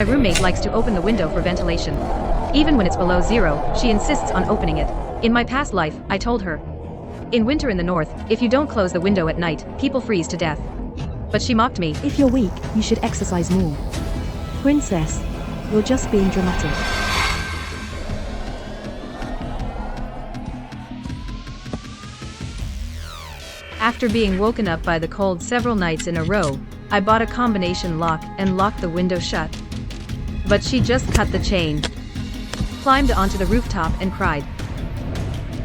My roommate likes to open the window for ventilation. Even when it's below zero, she insists on opening it. In my past life, I told her, in winter in the north, if you don't close the window at night, people freeze to death. But she mocked me. If you're weak, you should exercise more. Princess, you're just being dramatic. After being woken up by the cold several nights in a row, I bought a combination lock and locked the window shut. But she just cut the chain, climbed onto the rooftop and cried.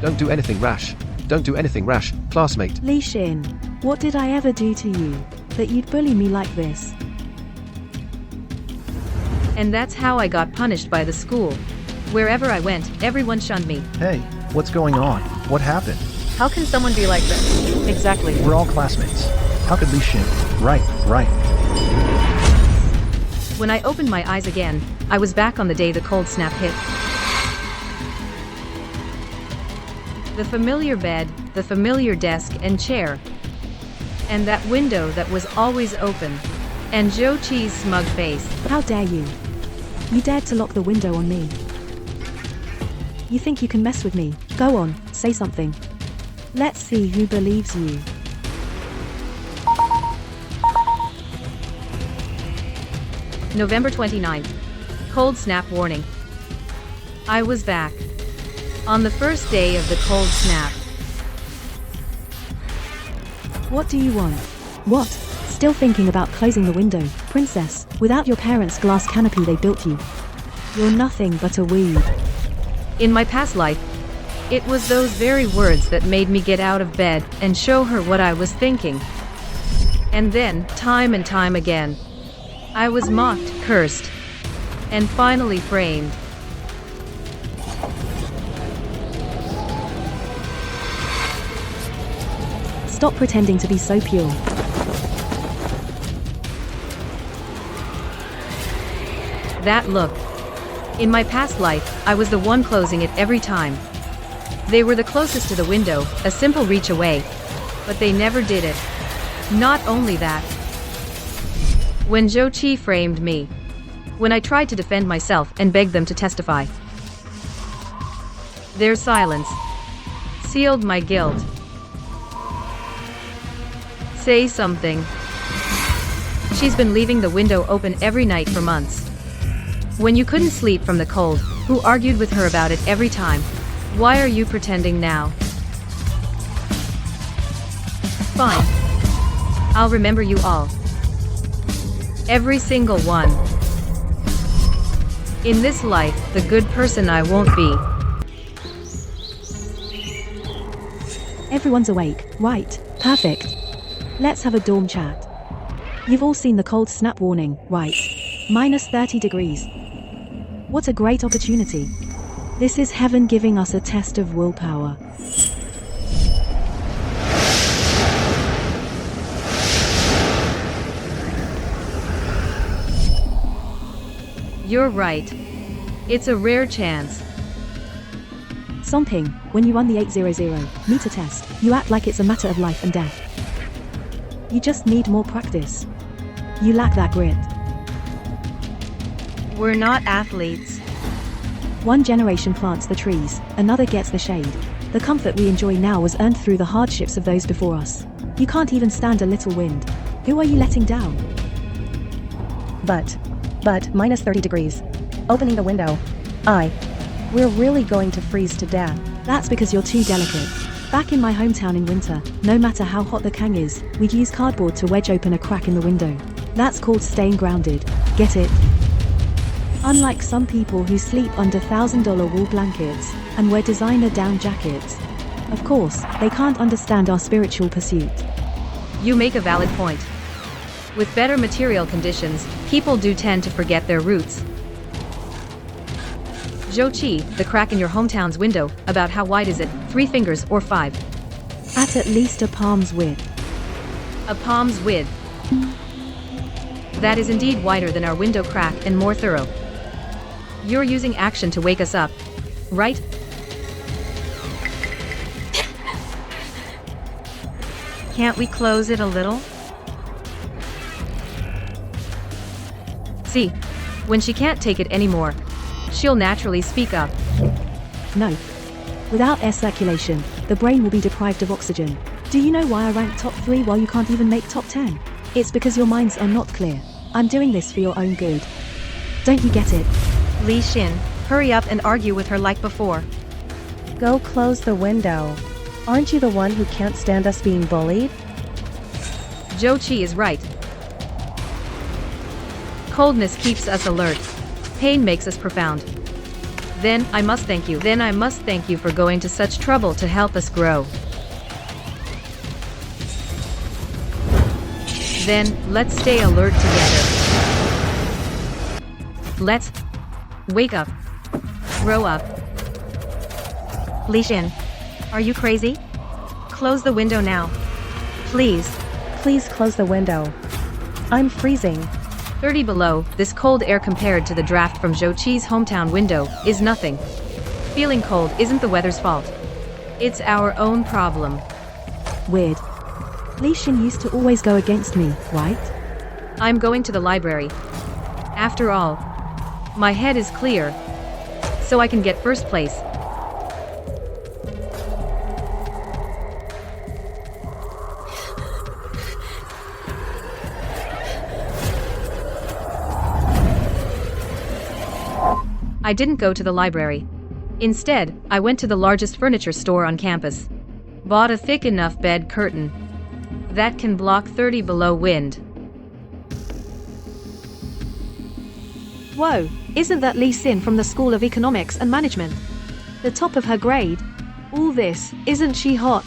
Don't do anything rash. Don't do anything rash, classmate. Li Xin, what did I ever do to you, that you'd bully me like this? And that's how I got punished by the school. Wherever I went, everyone shunned me. Hey, what's going on? What happened? How can someone be like this? Exactly. We're all classmates. How could Li Xin? Right. When I opened my eyes again, I was back on the day the cold snap hit. The familiar bed, the familiar desk and chair, and that window that was always open, and Zhou Qi's smug face. How dare you? You dared to lock the window on me. You think you can mess with me? Go on, say something. Let's see who believes you. November 29th. Cold snap warning. I was back. On the first day of the cold snap. What do you want? What? Still thinking about closing the window, princess, without your parents' glass canopy they built you. You're nothing but a weed. In my past life, it was those very words that made me get out of bed and show her what I was thinking. And then, time and time again, I was mocked, cursed, and finally framed. Stop pretending to be so pure. That look. In my past life, I was the one closing it every time. They were the closest to the window, a simple reach away. But they never did it. Not only that. When Zhou Qi framed me. When I tried to defend myself and begged them to testify. Their silence sealed my guilt. Say something. She's been leaving the window open every night for months. When you couldn't sleep from the cold, who argued with her about it every time? Why are you pretending now? Fine. I'll remember you all. Every single one. In this life, the good person I won't be. Everyone's awake, right? Perfect. Let's have a dorm chat. You've all seen the cold snap warning, right? Minus 30 degrees. What a great opportunity. This is heaven giving us a test of willpower. You're right. It's a rare chance. Something, when you run the 800 meter test, you act like it's a matter of life and death. You just need more practice. You lack that grit. We're not athletes. One generation plants the trees, another gets the shade. The comfort we enjoy now was earned through the hardships of those before us. You can't even stand a little wind. Who are you letting down? But, minus 30 degrees. Opening the window. We're really going to freeze to death. That's because you're too delicate. Back in my hometown in winter, no matter how hot the kang is, we'd use cardboard to wedge open a crack in the window. That's called staying grounded. Get it? Unlike some people who sleep under $1,000 wool blankets and wear designer down jackets. Of course, they can't understand our spiritual pursuit. You make a valid point. With better material conditions, people do tend to forget their roots. Zhou Qi, the crack in your hometown's window, about how wide is it? 3 fingers or 5? At least a palm's width. A palm's width. That is indeed wider than our window crack and more thorough. You're using action to wake us up, right? Can't we close it a little? See, When she can't take it anymore, she'll naturally speak up. No. Without air circulation, the brain will be deprived of oxygen. Do you know why I rank top 3 while you can't even make top 10? It's because your minds are not clear. I'm doing this for your own good. Don't you get it? Li Xin, hurry up and argue with her like before. Go close the window. Aren't you the one who can't stand us being bullied? Zhou Qi is right. Coldness keeps us alert. Pain makes us profound. Then I must thank you for going to such trouble to help us grow. Then, let's stay alert together. Let's wake up. Grow up. Li Xin, are you crazy? Close the window now. Please. Please close the window. I'm freezing. 30 below, this cold air compared to the draft from Zhou Qi's hometown window is nothing. Feeling cold isn't the weather's fault. It's our own problem. Weird. Li Xin used to always go against me, right? I'm going to the library. After all, my head is clear, so I can get first place. I didn't go to the library. Instead, I went to the largest furniture store on campus. Bought a thick enough bed curtain that can block 30 below wind. Whoa, isn't that Li Xin from the School of Economics and Management? The top of her grade? All this, isn't she hot?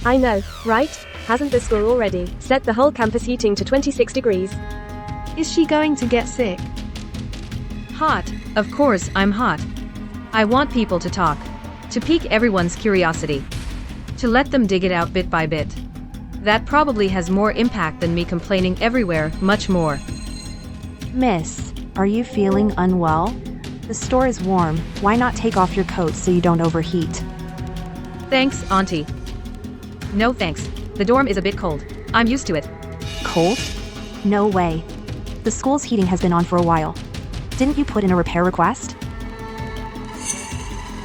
I know, right? Hasn't the school already set the whole campus heating to 26 degrees? Is she going to get sick? Hot, of course I'm hot. I want people to talk, to pique everyone's curiosity, to let them dig it out bit by bit. That probably has more impact than me complaining everywhere, much more. Miss, are you feeling unwell? The store is warm. Why not take off your coat so you don't overheat? Thanks, Auntie. No thanks. The dorm is a bit cold. I'm used to it. Cold? No way. The school's heating has been on for a while. Didn't you put in a repair request?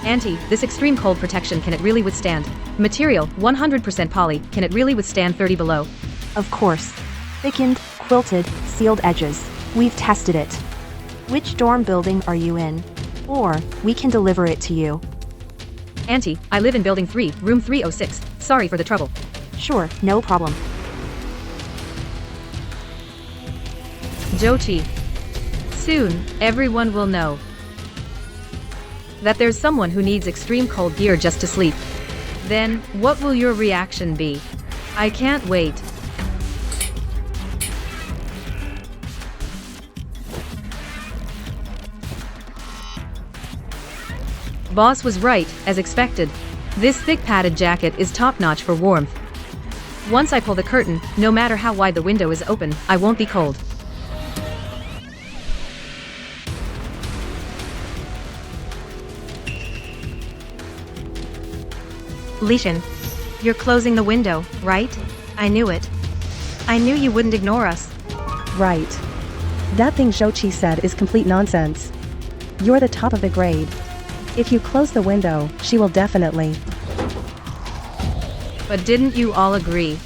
Auntie, this extreme cold protection, can it really withstand? Material, 100% poly, can it really withstand 30 below? Of course. Thickened, quilted, sealed edges. We've tested it. Which dorm building are you in? Or, we can deliver it to you. Auntie, I live in building 3, room 306. Sorry for the trouble. Sure, no problem. Zhou Qi. Soon, everyone will know that there's someone who needs extreme cold gear just to sleep. Then, what will your reaction be? I can't wait. Boss was right, as expected. This thick padded jacket is top-notch for warmth. Once I pull the curtain, no matter how wide the window is open, I won't be cold. Li Xin, you're closing the window, right? I knew it. I knew you wouldn't ignore us. Right. That thing Zhou Qi said is complete nonsense. You're the top of the grade. If you close the window, she will definitely. But didn't you all agree?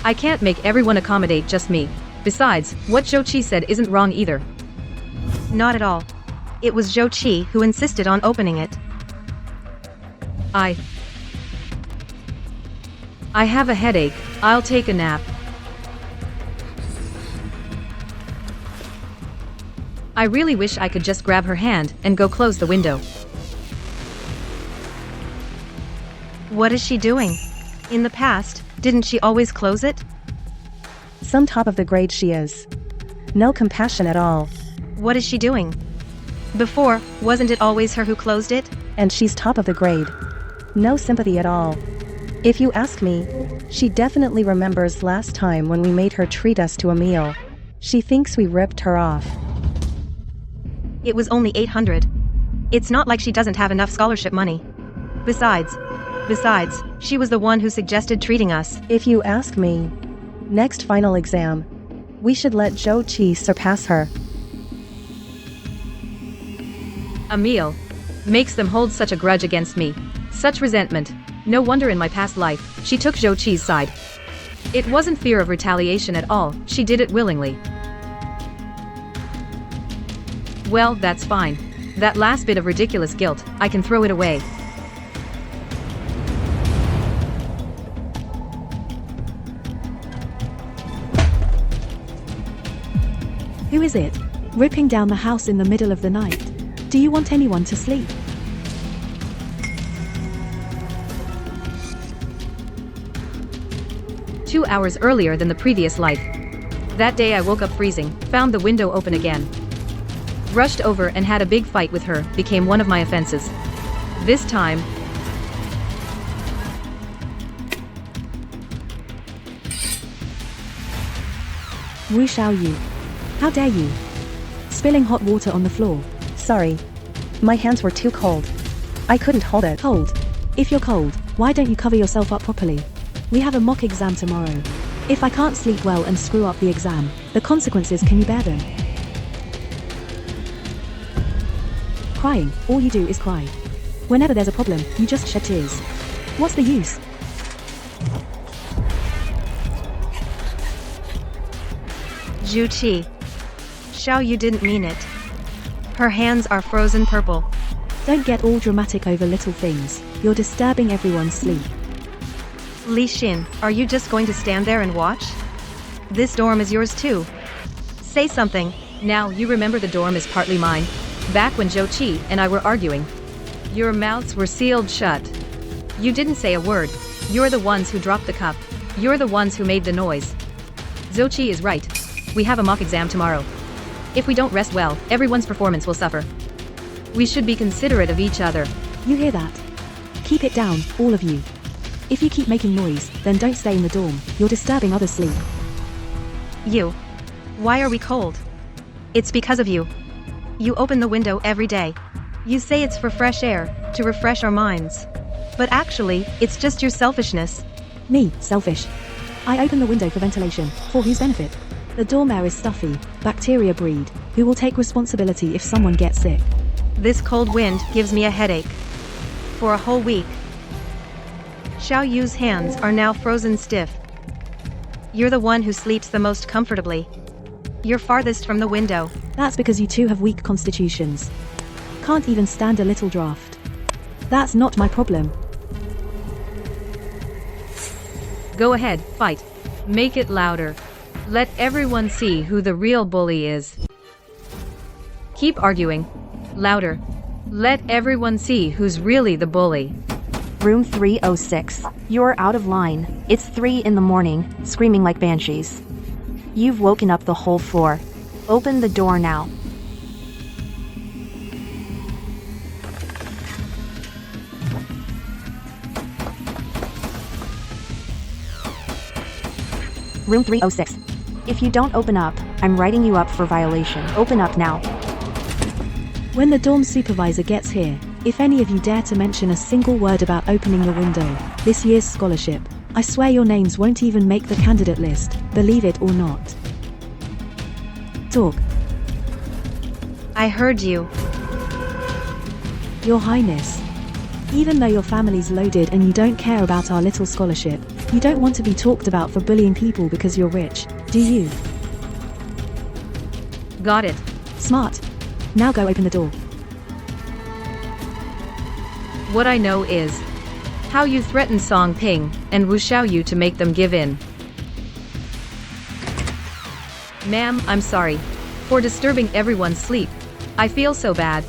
I can't make everyone accommodate just me. Besides, what Zhou Qi said isn't wrong either. Not at all. It was Zhou Qi who insisted on opening it. I have a headache. I'll take a nap. I really wish I could just grab her hand and go close the window. What is she doing? In the past, didn't she always close it? Some top of the grade she is. No compassion at all. What is she doing? Before, wasn't it always her who closed it? And she's top of the grade. No sympathy at all. If you ask me, she definitely remembers last time when we made her treat us to a meal. She thinks we ripped her off. It was only 800. It's not like she doesn't have enough scholarship money. Besides, she was the one who suggested treating us. If you ask me, next final exam, we should let Zhou Qi surpass her. A meal makes them hold such a grudge against me. Such resentment. No wonder in my past life, she took Zhou Qi's side. It wasn't fear of retaliation at all, she did it willingly. Well, that's fine. That last bit of ridiculous guilt, I can throw it away. Who is it? Ripping down the house in the middle of the night. Do you want anyone to sleep? "2 hours earlier than the previous life. That day I woke up freezing, found the window open again. Rushed over and had a big fight with her, became one of my offenses. This time, Wu Xiaoyu. How dare you? Spilling hot water on the floor. Sorry. My hands were too cold. I couldn't hold it. Cold. If you're cold, why don't you cover yourself up properly? We have a mock exam tomorrow. If I can't sleep well and screw up the exam, the consequences, can you bear them? Crying, all you do is cry. Whenever there's a problem, you just shed tears. What's the use? Zhu Qi. Xiao, you didn't mean it. Her hands are frozen purple. Don't get all dramatic over little things. You're disturbing everyone's sleep. Li Xin, are you just going to stand there and watch? This dorm is yours too. Say something. now you remember the dorm is partly mine. Back when Zhou Qi and I were arguing. Your mouths were sealed shut. You didn't say a word. You're the ones who dropped the cup. You're the ones who made the noise. Zhou Qi is right. We have a mock exam tomorrow. If we don't rest well, everyone's performance will suffer. We should be considerate of each other. You hear that? Keep it down, all of you. If you keep making noise, then don't stay in the dorm. You're disturbing others' sleep. You. Why are we cold? It's because of you. You open the window every day. You say it's for fresh air, to refresh our minds. But actually, it's just your selfishness. Me, selfish. I open the window for ventilation. For whose benefit? The dorm air is stuffy. Bacteria breed. Who will take responsibility if someone gets sick? This cold wind gives me a headache. For a whole week. Xiao Yu's hands are now frozen stiff. You're the one who sleeps the most comfortably. You're farthest from the window. That's because you two have weak constitutions. Can't even stand a little draft. That's not my problem. Go ahead, fight. Make it louder. Let everyone see who the real bully is. Keep arguing. Louder. Let everyone see who's really the bully. Room 306. You're out of line. It's 3 in the morning, screaming like banshees. You've woken up the whole floor. Open the door now. Room 306. If you don't open up, I'm writing you up for violation. Open up now. When the dorm supervisor gets here, if any of you dare to mention a single word about opening the window, this year's scholarship, I swear your names won't even make the candidate list, believe it or not. Talk. I heard you. Your Highness. Even though your family's loaded and you don't care about our little scholarship, you don't want to be talked about for bullying people because you're rich, do you? Got it. Smart. Now go open the door. What I know is how you threatened Song Ping and Wu Xiaoyu to make them give in. Ma'am, I'm sorry for disturbing everyone's sleep. I feel so bad.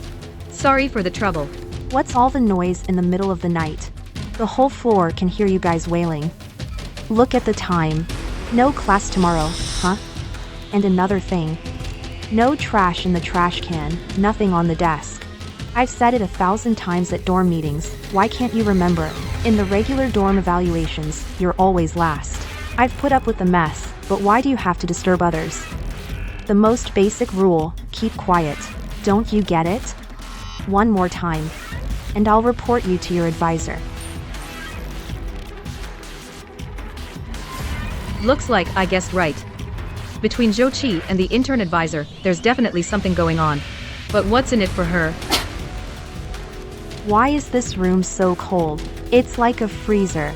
Sorry for the trouble. What's all the noise in the middle of the night? The whole floor can hear you guys wailing. Look at the time. No class tomorrow, huh? And another thing. No trash in the trash can, nothing on the desk. I've said it 1,000 times at dorm meetings, why can't you remember? In the regular dorm evaluations, you're always last. I've put up with the mess, but why do you have to disturb others? The most basic rule, keep quiet. Don't you get it? One more time. And I'll report you to your advisor. Looks like I guessed right. Between Zhou Qi and the intern advisor, there's definitely something going on. But what's in it for her? Why is this room so cold? It's like a freezer.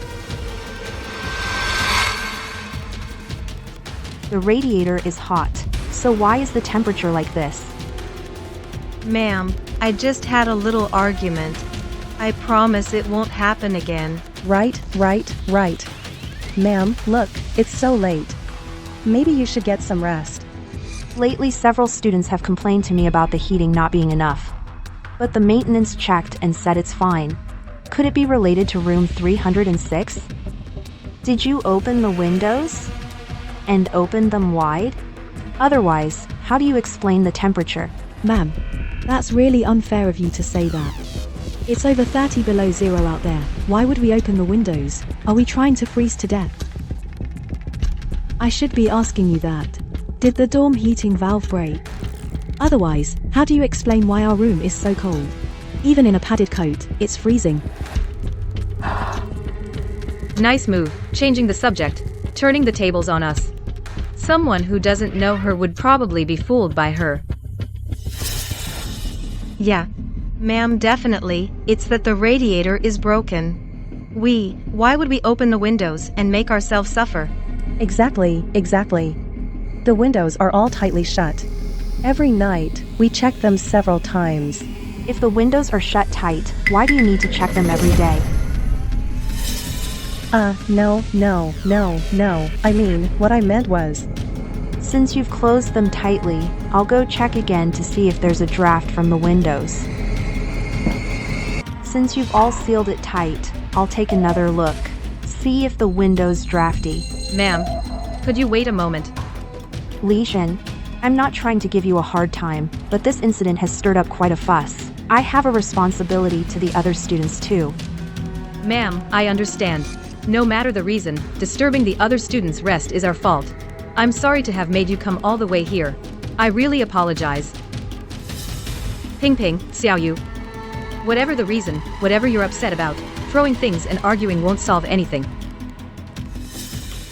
The radiator is hot. So why is the temperature like this? Ma'am, I just had a little argument. I promise it won't happen again. Right. Ma'am, look, it's so late. Maybe you should get some rest. Lately, several students have complained to me about the heating not being enough. But the maintenance checked and said it's fine. Could it be related to room 306? Did you open the windows? And open them wide? Otherwise, how do you explain the temperature? Ma'am, that's really unfair of you to say that. It's over 30 below zero out there. Why would we open the windows? Are we trying to freeze to death? I should be asking you that. Did the dorm heating valve break? Otherwise, how do you explain why our room is so cold? Even in a padded coat, it's freezing. Nice move, changing the subject, turning the tables on us. Someone who doesn't know her would probably be fooled by her. Yeah. Ma'am, definitely, it's that the radiator is broken. Why would we open the windows and make ourselves suffer? Exactly. The windows are all tightly shut. Every night, we check them several times. If the windows are shut tight, why do you need to check them every day? No. I mean, what I meant was... Since you've closed them tightly, I'll go check again to see if there's a draft from the windows. Since you've all sealed it tight, I'll take another look. See if the window's drafty. Ma'am, could you wait a moment? Li Shen, I'm not trying to give you a hard time, but this incident has stirred up quite a fuss. I have a responsibility to the other students too. Ma'am, I understand. No matter the reason, disturbing the other students' rest is our fault. I'm sorry to have made you come all the way here. I really apologize. Ping, xiao yu. Whatever the reason, whatever you're upset about, throwing things and arguing won't solve anything.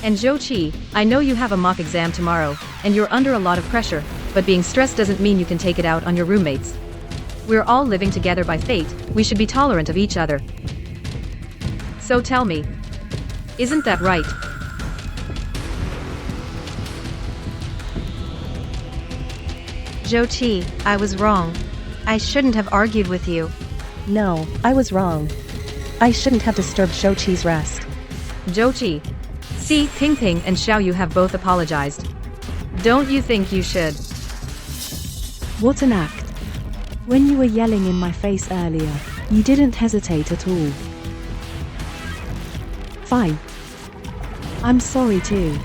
And Zhou Qi, I know you have a mock exam tomorrow, and you're under a lot of pressure, but being stressed doesn't mean you can take it out on your roommates. We're all living together by fate, we should be tolerant of each other. So tell me, isn't that right? Zhou Qi, I was wrong. I shouldn't have argued with you. No, I was wrong. I shouldn't have disturbed Zhou Qi's rest. Zhou Qi. See, Ping and Xiao Yu have both apologized. Don't you think you should? What an act. When you were yelling in my face earlier, you didn't hesitate at all. Fine. I'm sorry too.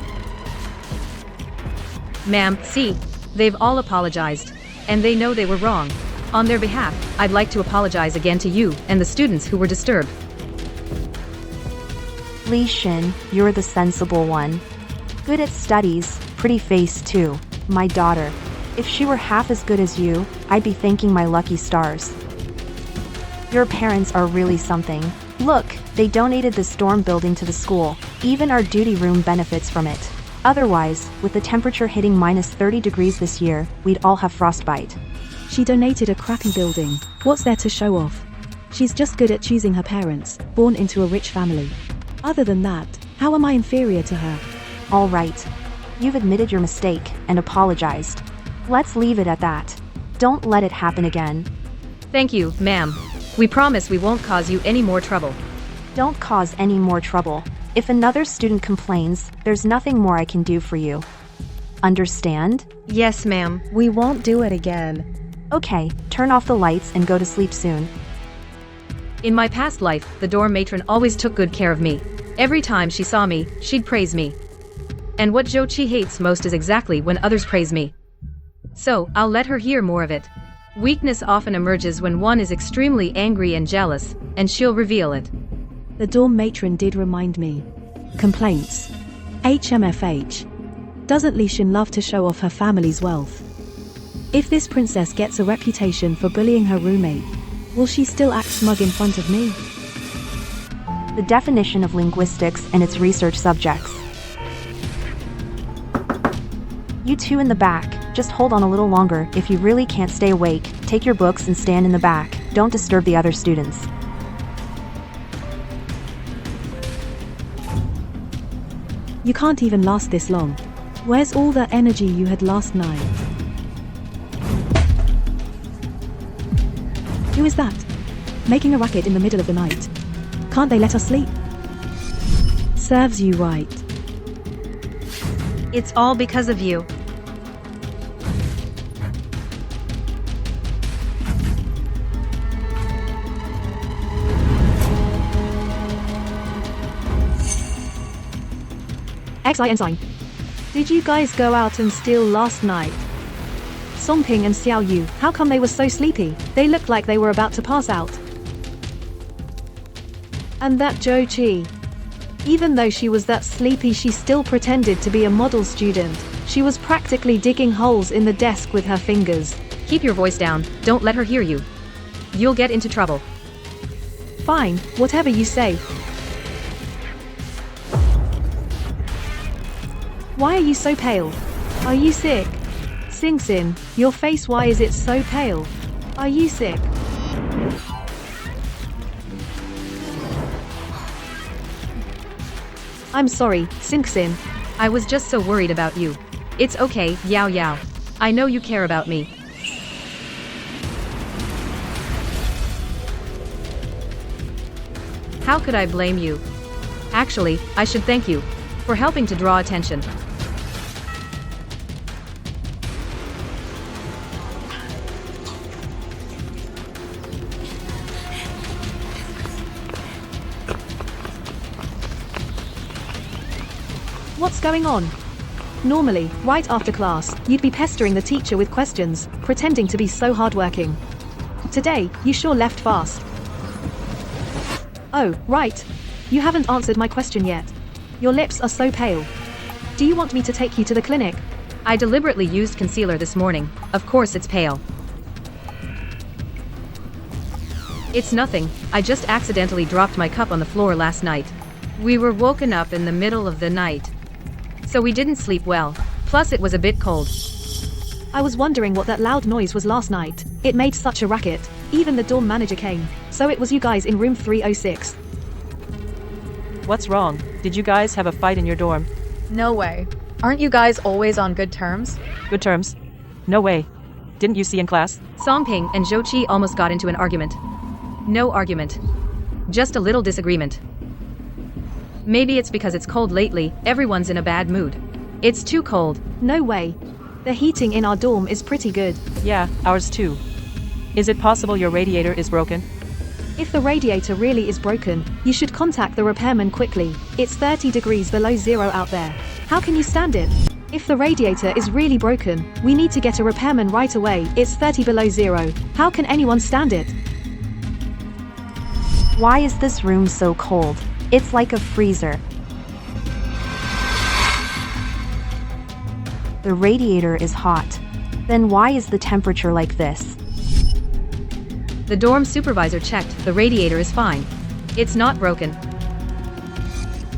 Ma'am, see, they've all apologized, and they know they were wrong. On their behalf, I'd like to apologize again to you and the students who were disturbed. Li Shen, you're the sensible one. Good at studies, pretty face too. My daughter. If she were half as good as you, I'd be thanking my lucky stars. Your parents are really something. Look, they donated this dorm building to the school. Even our duty room benefits from it. Otherwise, with the temperature hitting minus 30 degrees this year, we'd all have frostbite. She donated a crappy building. What's there to show off? She's just good at choosing her parents, born into a rich family. Other than that, how am I inferior to her? All right. You've admitted your mistake and apologized. Let's leave it at that. Don't let it happen again. Thank you, ma'am. We promise we won't cause you any more trouble. Don't cause any more trouble. If another student complains, there's nothing more I can do for you. Understand? Yes, ma'am. We won't do it again. Okay, turn off the lights and go to sleep soon. In my past life, the dorm matron always took good care of me. Every time she saw me, she'd praise me. And what Zhou Qi hates most is exactly when others praise me. So, I'll let her hear more of it. Weakness often emerges when one is extremely angry and jealous, and she'll reveal it. The dorm matron did remind me. Complaints. HMFH. Doesn't Li Shen love to show off her family's wealth? If this princess gets a reputation for bullying her roommate, will she still act smug in front of me? The definition of linguistics and its research subjects. You two in the back, just hold on a little longer. If you really can't stay awake, take your books and stand in the back. Don't disturb the other students. You can't even last this long. Where's all the energy you had last night? Who is that? Making a racket in the middle of the night. Can't they let us sleep? Serves you right. It's all because of you. XI Ensign. Did you guys go out and steal last night? Songping and Xiao Yu, how come they were so sleepy? They looked like they were about to pass out. And that Zhou Qi. Even though she was that sleepy, she still pretended to be a model student. She was practically digging holes in the desk with her fingers. Keep your voice down, don't let her hear you. You'll get into trouble. Fine, whatever you say. Why are you so pale? Are you sick? Sing Sin, your face, why is it so pale? Are you sick? I'm sorry, Sing Sin. I was just so worried about you. It's okay, Yao Yao. I know you care about me. How could I blame you? Actually, I should thank you for helping to draw attention. What's going on? Normally, right after class, you'd be pestering the teacher with questions, pretending to be so hardworking. Today, you sure left fast. Oh, right. You haven't answered my question yet. Your lips are so pale. Do you want me to take you to the clinic? I deliberately used concealer this morning. Of course it's pale. It's nothing, I just accidentally dropped my cup on the floor last night. We were woken up in the middle of the night, so we didn't sleep well. Plus it was a bit cold. I was wondering what that loud noise was last night. It made such a racket. Even the dorm manager came. So it was you guys in room 306. What's wrong? Did you guys have a fight in your dorm? No way. Aren't you guys always on good terms? Good terms? No way. Didn't you see in class? Songping and Zhou Qi almost got into an argument. No argument. Just a little disagreement. Maybe it's because it's cold lately, everyone's in a bad mood. It's too cold. No way. The heating in our dorm is pretty good. Yeah, ours too. Is it possible your radiator is broken? If the radiator really is broken, you should contact the repairman quickly. It's 30 degrees below zero out there. How can you stand it? If the radiator is really broken, we need to get a repairman right away. It's 30 below zero. How can anyone stand it? Why is this room so cold? It's like a freezer. The radiator is hot. Then why is the temperature like this? The dorm supervisor checked, the radiator is fine. It's not broken.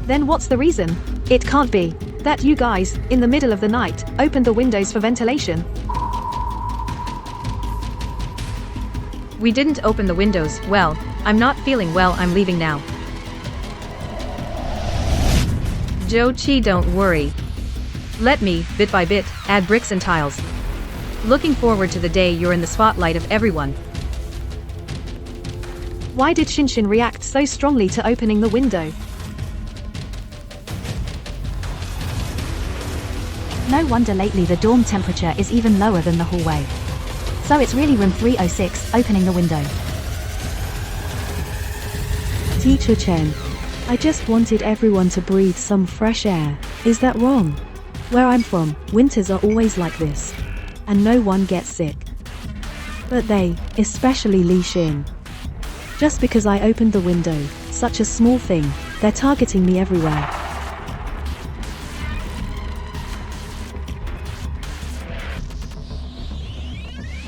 Then what's the reason? It can't be that you guys, in the middle of the night, opened the windows for ventilation. We didn't open the windows. Well, I'm not feeling well, I'm leaving now. Zhou Qi, don't worry. Let me, bit by bit, add bricks and tiles. Looking forward to the day you're in the spotlight of everyone. Why did Shinshin react so strongly to opening the window? No wonder lately the dorm temperature is even lower than the hallway. So it's really room 306, opening the window. Teacher Chen, I just wanted everyone to breathe some fresh air. Is that wrong? Where I'm from, winters are always like this. And no one gets sick. But they, especially Li Xin. Just because I opened the window, such a small thing, they're targeting me everywhere.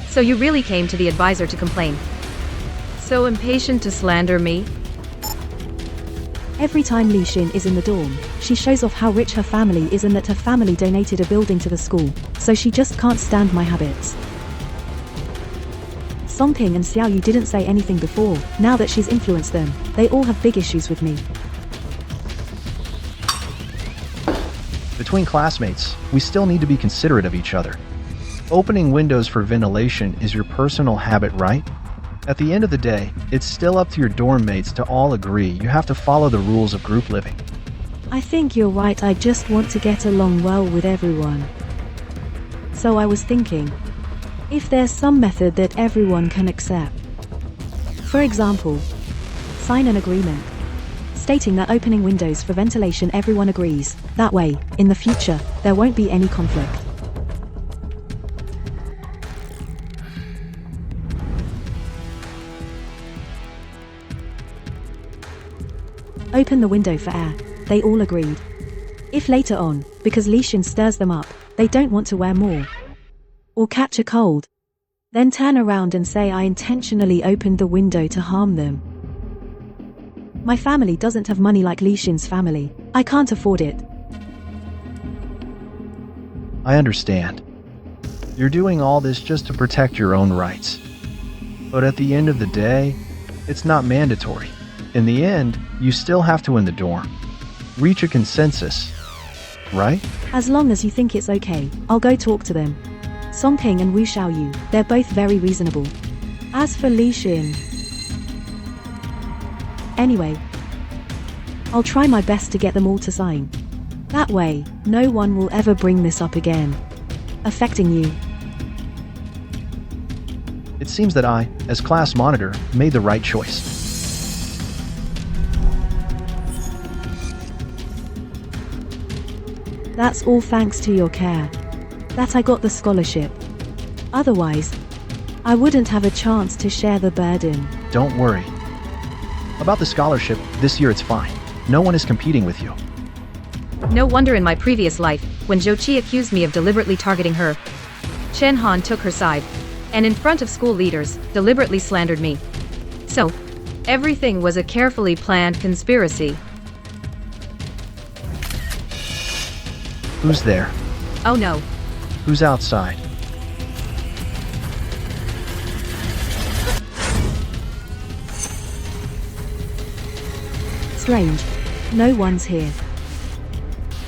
So you really came to the advisor to complain? So impatient to slander me? Every time Li Xin is in the dorm, she shows off how rich her family is and that her family donated a building to the school, so she just can't stand my habits. Songping and Xiaoyu didn't say anything before. Now that she's influenced them, they all have big issues with me. Between classmates, we still need to be considerate of each other. Opening windows for ventilation is your personal habit, right? At the end of the day, it's still up to your dorm mates to all agree you have to follow the rules of group living. I think you're right, I just want to get along well with everyone. So I was thinking, if there's some method that everyone can accept. For example, sign an agreement stating that opening windows for ventilation everyone agrees. That way, in the future, there won't be any conflict. Open the window for air. They all agreed. If later on, because Lishan stirs them up, they don't want to wear more or catch a cold, then turn around and say I intentionally opened the window to harm them. My family doesn't have money like Lishan's family. I can't afford it. I understand. You're doing all this just to protect your own rights. But at the end of the day, it's not mandatory. In the end, you still have to in the dorm reach a consensus, right? As long as you think it's okay, I'll go talk to them. Songping and Wu Xiaoyu, they're both very reasonable. As for Lishan, anyway, I'll try my best to get them all to sign. That way, no one will ever bring this up again, affecting you. It seems that I, as class monitor, made the right choice. That's all thanks to your care that I got the scholarship. Otherwise, I wouldn't have a chance to share the burden. Don't worry. About the scholarship, this year it's fine. No one is competing with you. No wonder in my previous life, when Zhou Qi accused me of deliberately targeting her, Chen Han took her side, and in front of school leaders, deliberately slandered me. So, everything was a carefully planned conspiracy. Who's there? Oh no. Who's outside? Strange. No one's here.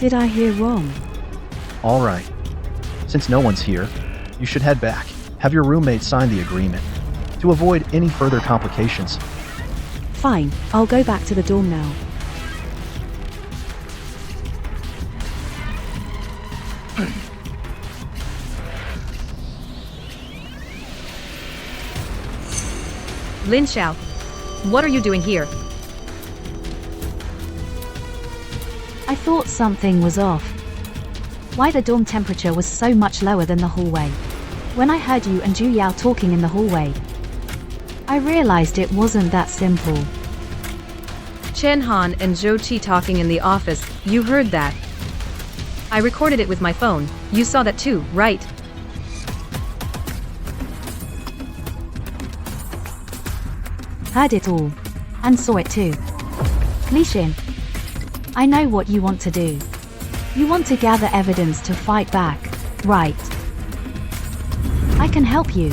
Did I hear wrong? All right. Since no one's here, you should head back. Have your roommate sign the agreement to avoid any further complications. Fine, I'll go back to the dorm now. Lin Xiao, what are you doing here? I thought something was off. Why the dorm temperature was so much lower than the hallway. When I heard you and Zhu Yao talking in the hallway, I realized it wasn't that simple. Chen Han and Zhou Qi talking in the office, you heard that. I recorded it with my phone, you saw that too, right? Heard it all. And saw it too. Lishan, I know what you want to do. You want to gather evidence to fight back, right? I can help you.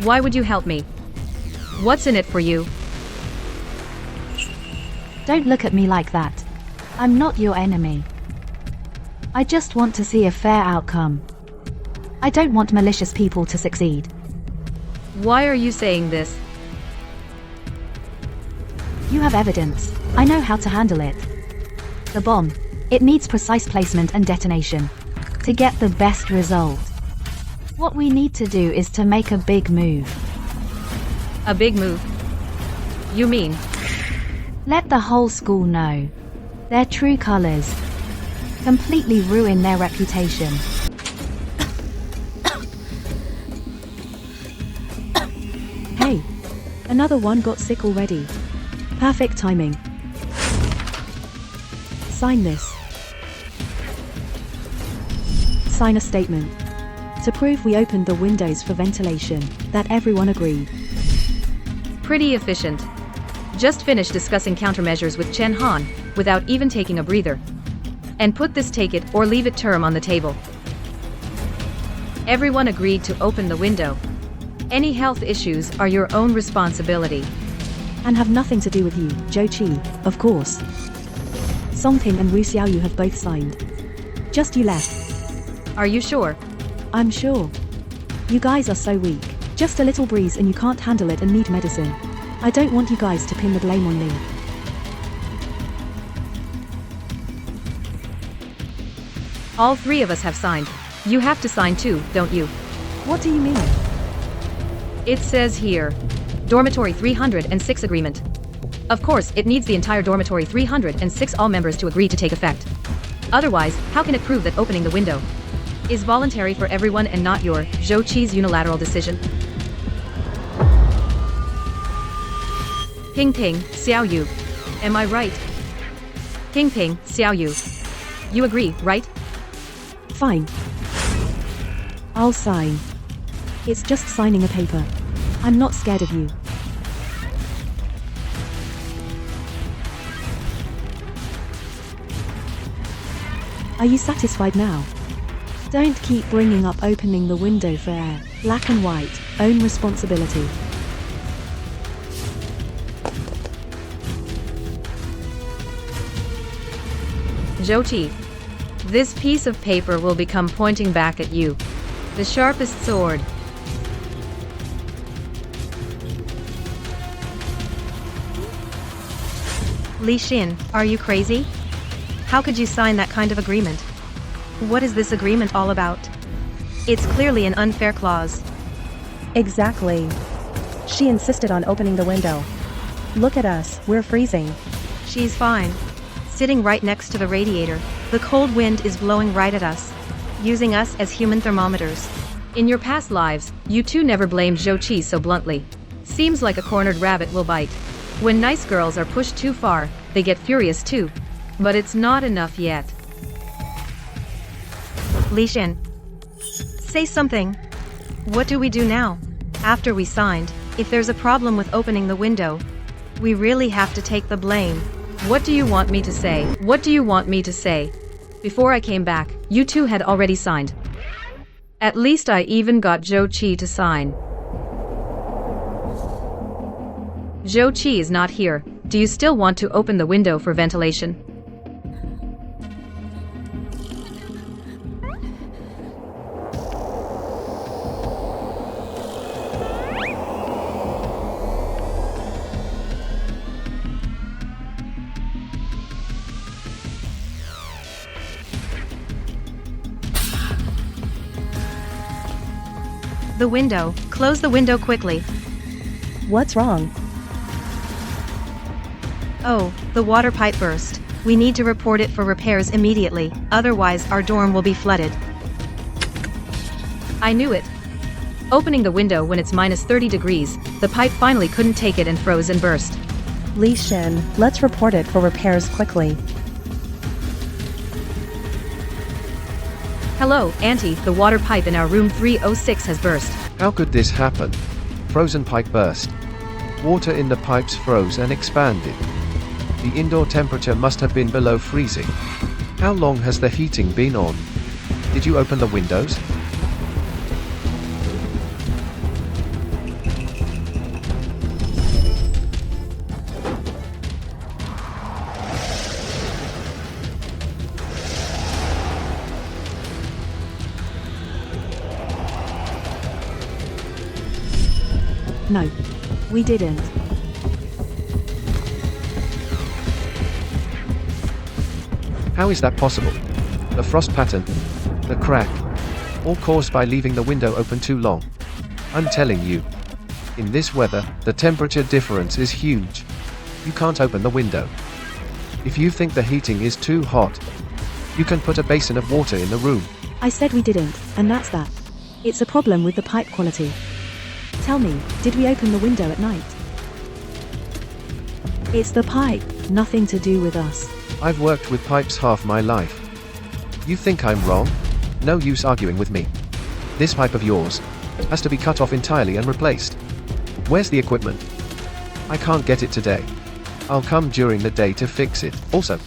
Why would you help me? What's in it for you? Don't look at me like that. I'm not your enemy. I just want to see a fair outcome. I don't want malicious people to succeed. Why are you saying this? You have evidence. I know how to handle it. The bomb. It needs precise placement and detonation to get the best result. What we need to do is to make a big move. A big move? You mean? Let the whole school know their true colors. Completely ruin their reputation. Hey, another one got sick already. Perfect timing. Sign this. Sign a statement to prove we opened the windows for ventilation, that everyone agreed. Pretty efficient. Just finished discussing countermeasures with Chen Han, without even taking a breather. And put this take it or leave it term on the table. Everyone agreed to open the window. Any health issues are your own responsibility. And have nothing to do with you, Zhou Qi, of course. Songping and Wu Xiaoyu have both signed. Just you left. Are you sure? I'm sure. You guys are so weak. Just a little breeze and you can't handle it and need medicine. I don't want you guys to pin the blame on me. All three of us have signed. You have to sign too, don't you? What do you mean? It says here, Dormitory 306 Agreement. Of course, it needs the entire Dormitory 306 all members to agree to take effect. Otherwise, how can it prove that opening the window is voluntary for everyone and not your, Zhou Qi's unilateral decision? Ping Ping, Xiao Yu. Am I right? Ping Ping, Xiao Yu. You agree, right? Fine. I'll sign. It's just signing a paper. I'm not scared of you. Are you satisfied now? Don't keep bringing up opening the window for air. Black and white, own responsibility. Zhou Qi, this piece of paper will become pointing back at you. The sharpest sword. Li Xin, are you crazy? How could you sign that kind of agreement? What is this agreement all about? It's clearly an unfair clause. Exactly. She insisted on opening the window. Look at us, we're freezing. She's fine. Sitting right next to the radiator, the cold wind is blowing right at us, using us as human thermometers. In your past lives, you two never blamed Zhou Qi so bluntly. Seems like a cornered rabbit will bite. When nice girls are pushed too far, they get furious too. But it's not enough yet. Li Xin, say something. What do we do now? After we signed, if there's a problem with opening the window, we really have to take the blame. What do you want me to say? What do you want me to say? Before I came back, you two had already signed. At least I even got Zhou Qi to sign. Zhou Qi is not here. Do you still want to open the window for ventilation? The window. Close the window quickly. What's wrong? Oh, the water pipe burst. We need to report it for repairs immediately, otherwise our dorm will be flooded. I knew it. Opening the window when it's minus 30 degrees, the pipe finally couldn't take it and froze and burst. Li Xin, let's report it for repairs quickly. Hello, Auntie, the water pipe in our room 306 has burst. How could this happen? Frozen pipe burst. Water in the pipes froze and expanded. The indoor temperature must have been below freezing. How long has the heating been on? Did you open the windows? No. We didn't. How is that possible? The frost pattern, the crack, all caused by leaving the window open too long. I'm telling you. In this weather, the temperature difference is huge. You can't open the window. If you think the heating is too hot, you can put a basin of water in the room. I said we didn't, and that's that. It's a problem with the pipe quality. Tell me, did we open the window at night? It's the pipe, nothing to do with us. I've worked with pipes half my life. You think I'm wrong? No use arguing with me. This pipe of yours has to be cut off entirely and replaced. Where's the equipment? I can't get it today. I'll come during the day to fix it. Also,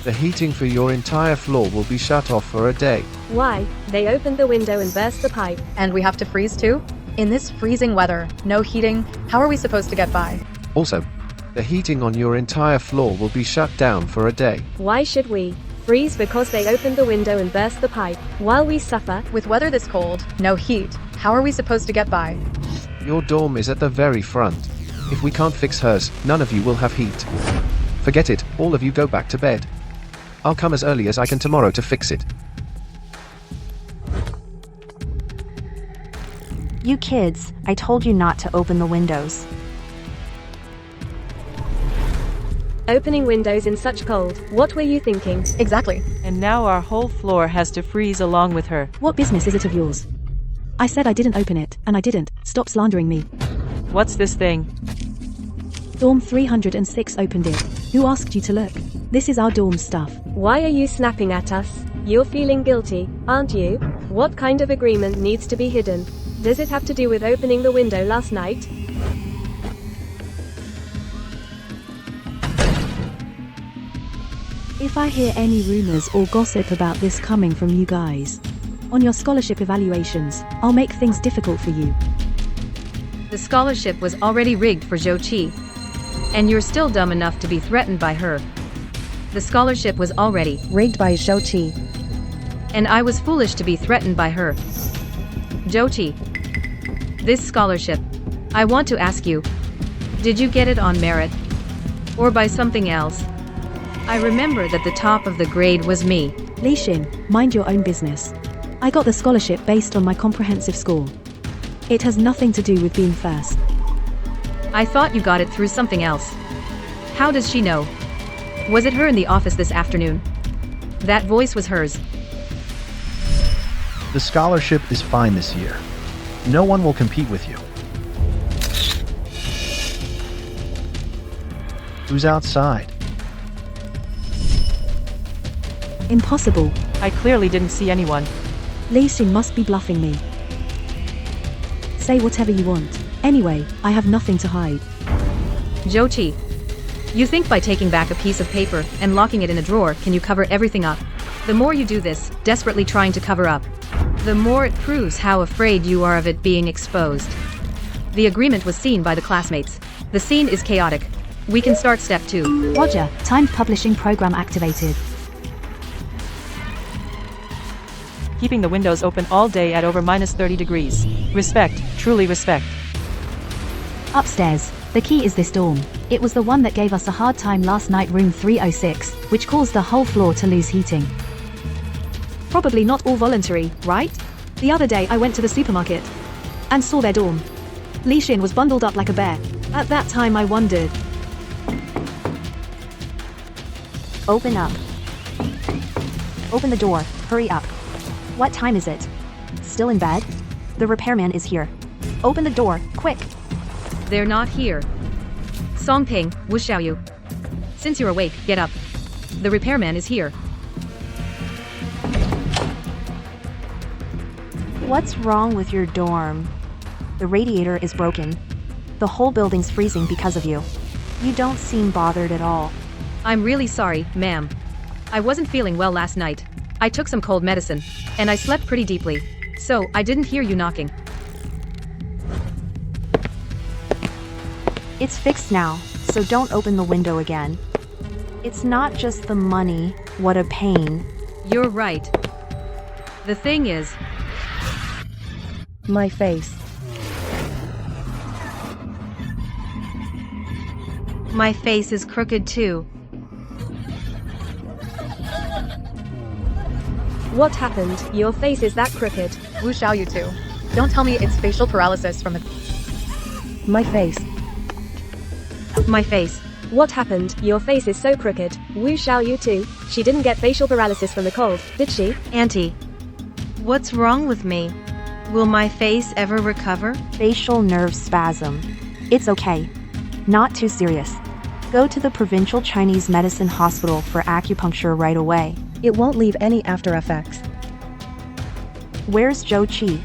the heating for your entire floor will be shut off for a day. Why? They opened the window and burst the pipe. And we have to freeze too? In this freezing weather, no heating, how are we supposed to get by? Also, the heating on your entire floor will be shut down for a day. Why should we freeze because they opened the window and burst the pipe, while we suffer? With weather this cold, no heat, how are we supposed to get by? Your dorm is at the very front. If we can't fix hers, none of you will have heat. Forget it, all of you go back to bed. I'll come as early as I can tomorrow to fix it. You kids, I told you not to open the windows. Opening windows in such cold, what were you thinking? Exactly. And now our whole floor has to freeze along with her. What business is it of yours? I said I didn't open it, and I didn't. Stop slandering me. What's this thing? Dorm 306 opened it. Who asked you to look? This is our dorm stuff. Why are you snapping at us? You're feeling guilty, aren't you? What kind of agreement needs to be hidden? Does it have to do with opening the window last night? If I hear any rumors or gossip about this coming from you guys, on your scholarship evaluations, I'll make things difficult for you. The scholarship was already rigged for Zhou Qi. And you're still dumb enough to be threatened by her. The scholarship was already Rigged by Zhou Qi. and I was foolish to be threatened by her. Zhou Qi. This scholarship, I want to ask you, did you get it on merit? Or by something else? I remember that the top of the grade was me. Li Xin, mind your own business. I got the scholarship based on my comprehensive score. It has nothing to do with being first. I thought you got it through something else. How does she know? Was it her in the office this afternoon? That voice was hers. The scholarship is fine this year. No one will compete with you. Who's outside? Impossible. I clearly didn't see anyone. Li Xin must be bluffing me. Say whatever you want. Anyway, I have nothing to hide. Zhou Qi. You think by taking back a piece of paper and locking it in a drawer can you cover everything up? The more you do this, desperately trying to cover up, the more it proves how afraid you are of it being exposed. The agreement was seen by the classmates. The scene is chaotic. We can start step 2. Roger, timed publishing program activated. Keeping the windows open all day at over -30 degrees. Respect, truly respect. Upstairs, the key is this dorm. It was the one that gave us a hard time last night, room 306, which caused the whole floor to lose heating. Probably not all voluntary, right? The other day I went to the supermarket and saw their dorm. Li Xin was bundled up like a bear. At that time I wondered. Open up. Open the door, hurry up. What time is it? Still in bed? The repairman is here. Open the door, quick. They're not here. Songping, Wu Xiaoyu. Since you're awake, get up. The repairman is here. What's wrong with your dorm? The radiator is broken. The whole building's freezing because of you. You don't seem bothered at all. I'm really sorry, ma'am. I wasn't feeling well last night. I took some cold medicine, and I slept pretty deeply, so I didn't hear you knocking. It's fixed now, so don't open the window again. It's not just the money, what a pain. You're right. The thing is, My face. My face is crooked too. What happened? Your face is that crooked. Wu Xiaoyu too. Don't tell me it's facial paralysis from the... My face. My face. What happened? Your face is so crooked. Wu Xiaoyu too. She didn't get facial paralysis from the cold, did she? Auntie. What's wrong with me? Will my face ever recover? Facial nerve spasm. It's okay. Not too serious. Go to the provincial Chinese medicine hospital for acupuncture right away. It won't leave any after effects. Where's Zhou Qi?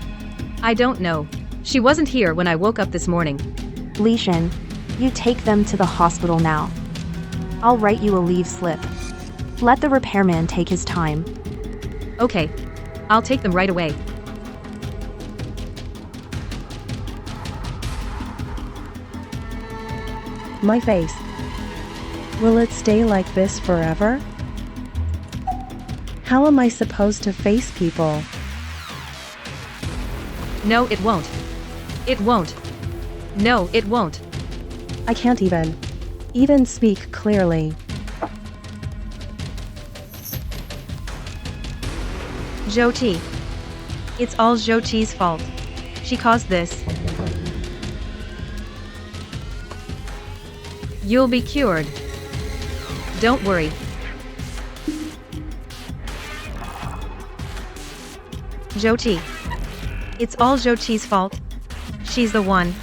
I don't know. She wasn't here when I woke up this morning. Li Xin, you take them to the hospital now. I'll write you a leave slip. Let the repairman take his time. Okay. I'll take them right away. My face. Will it stay like this forever? How am I supposed to face people? No, it won't. It won't. No, it won't. I can't even speak clearly. Jyoti. It's all Jyoti's fault. She caused this. You'll be cured. Don't worry. Jyoti. It's all Jyoti's fault. She's the one.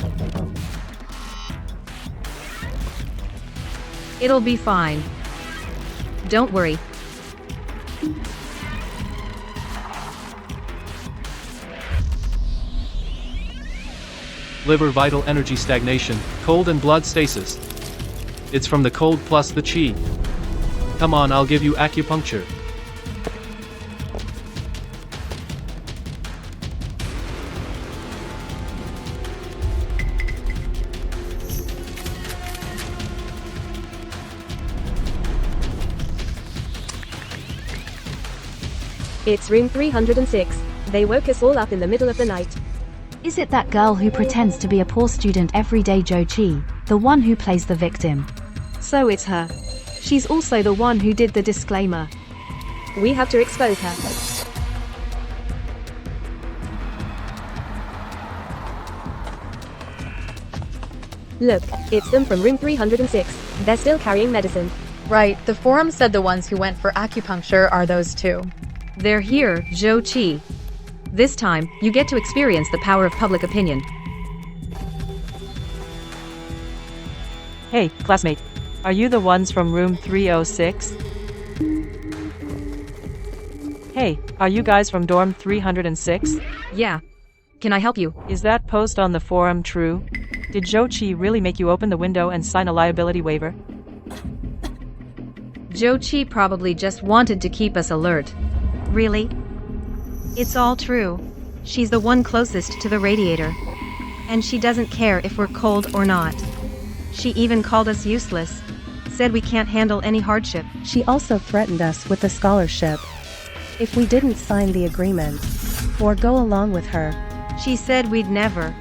It'll be fine. Don't worry. Liver vital energy stagnation, cold and blood stasis. It's from the cold plus the chi. Come on, I'll give you acupuncture. It's room 306. They woke us all up in the middle of the night. Is it that girl who pretends to be a poor student every day, Jyoti, the one who plays the victim? So it's her. She's also the one who did the disclaimer. We have to expose her. Look, it's them from room 306. They're still carrying medicine. Right, the forum said the ones who went for acupuncture are those two. They're here, Jyoti. This time, you get to experience the power of public opinion. Hey, classmate. Are you the ones from room 306? Hey, are you guys from dorm 306? Yeah. Can I help you? Is that post on the forum true? Did Jyoti really make you open the window and sign a liability waiver? Jyoti probably just wanted to keep us alert. Really? It's all true. She's the one closest to the radiator. And she doesn't care if we're cold or not. She even called us useless. Said we can't handle any hardship. She also threatened us with a scholarship if we didn't sign the agreement or go along with her. She said we'd never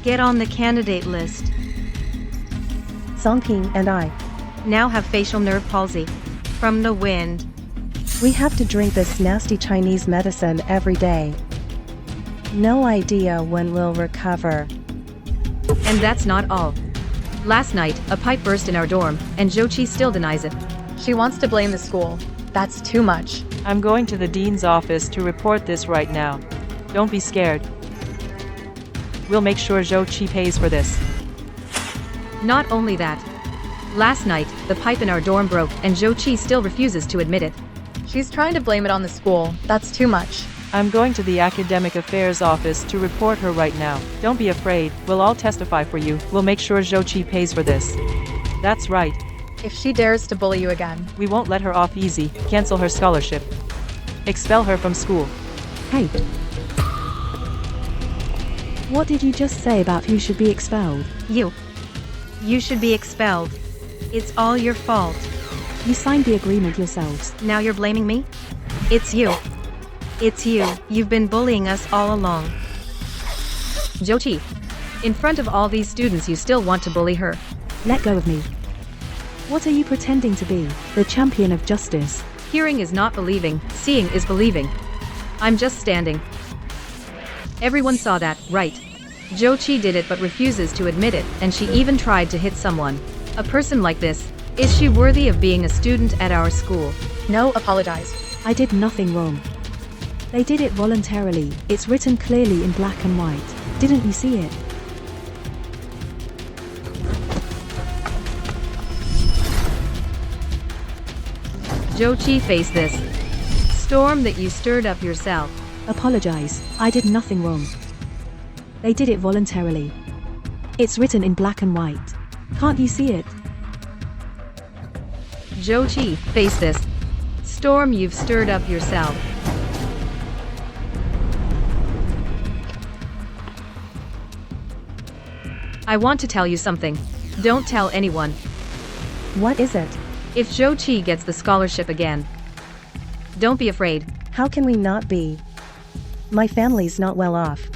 get on the candidate list. Songping and I Now have facial nerve palsy from the wind. We have to drink this nasty Chinese medicine every day. No idea when we'll recover. And that's not all. Last night, a pipe burst in our dorm, and Jyoti still denies it. She wants to blame the school. That's too much. I'm going to the dean's office to report this right now. Don't be scared. We'll make sure Jyoti pays for this. Not only that. Last night, the pipe in our dorm broke, and Jyoti still refuses to admit it. She's trying to blame it on the school. That's too much. I'm going to the academic affairs office to report her right now. Don't be afraid, we'll all testify for you. We'll make sure Jyoti pays for this. That's right. If she dares to bully you again. We won't let her off easy. Cancel her scholarship. Expel her from school. Hey. What did you just say about who should be expelled? You should be expelled. It's all your fault. You signed the agreement yourselves. Now you're blaming me? It's you. It's you. You've been bullying us all along. Jyoti, in front of all these students you still want to bully her. Let go of me. What are you pretending to be? The champion of justice? Hearing is not believing, seeing is believing. I'm just standing. Everyone saw that, right? Jyoti did it but refuses to admit it, and she even tried to hit someone. A person like this, is she worthy of being a student at our school? No, apologize. I did nothing wrong. They did it voluntarily. It's written clearly in black and white. Didn't you see it? Jyoti, face this storm that you stirred up yourself. Apologize. I did nothing wrong. They did it voluntarily. It's written in black and white. Can't you see it? Jyoti, face this storm you've stirred up yourself. I want to tell you something. Don't tell anyone. What is it? If Zhou Qi gets the scholarship again, don't be afraid. How can we not be? My family's not well off.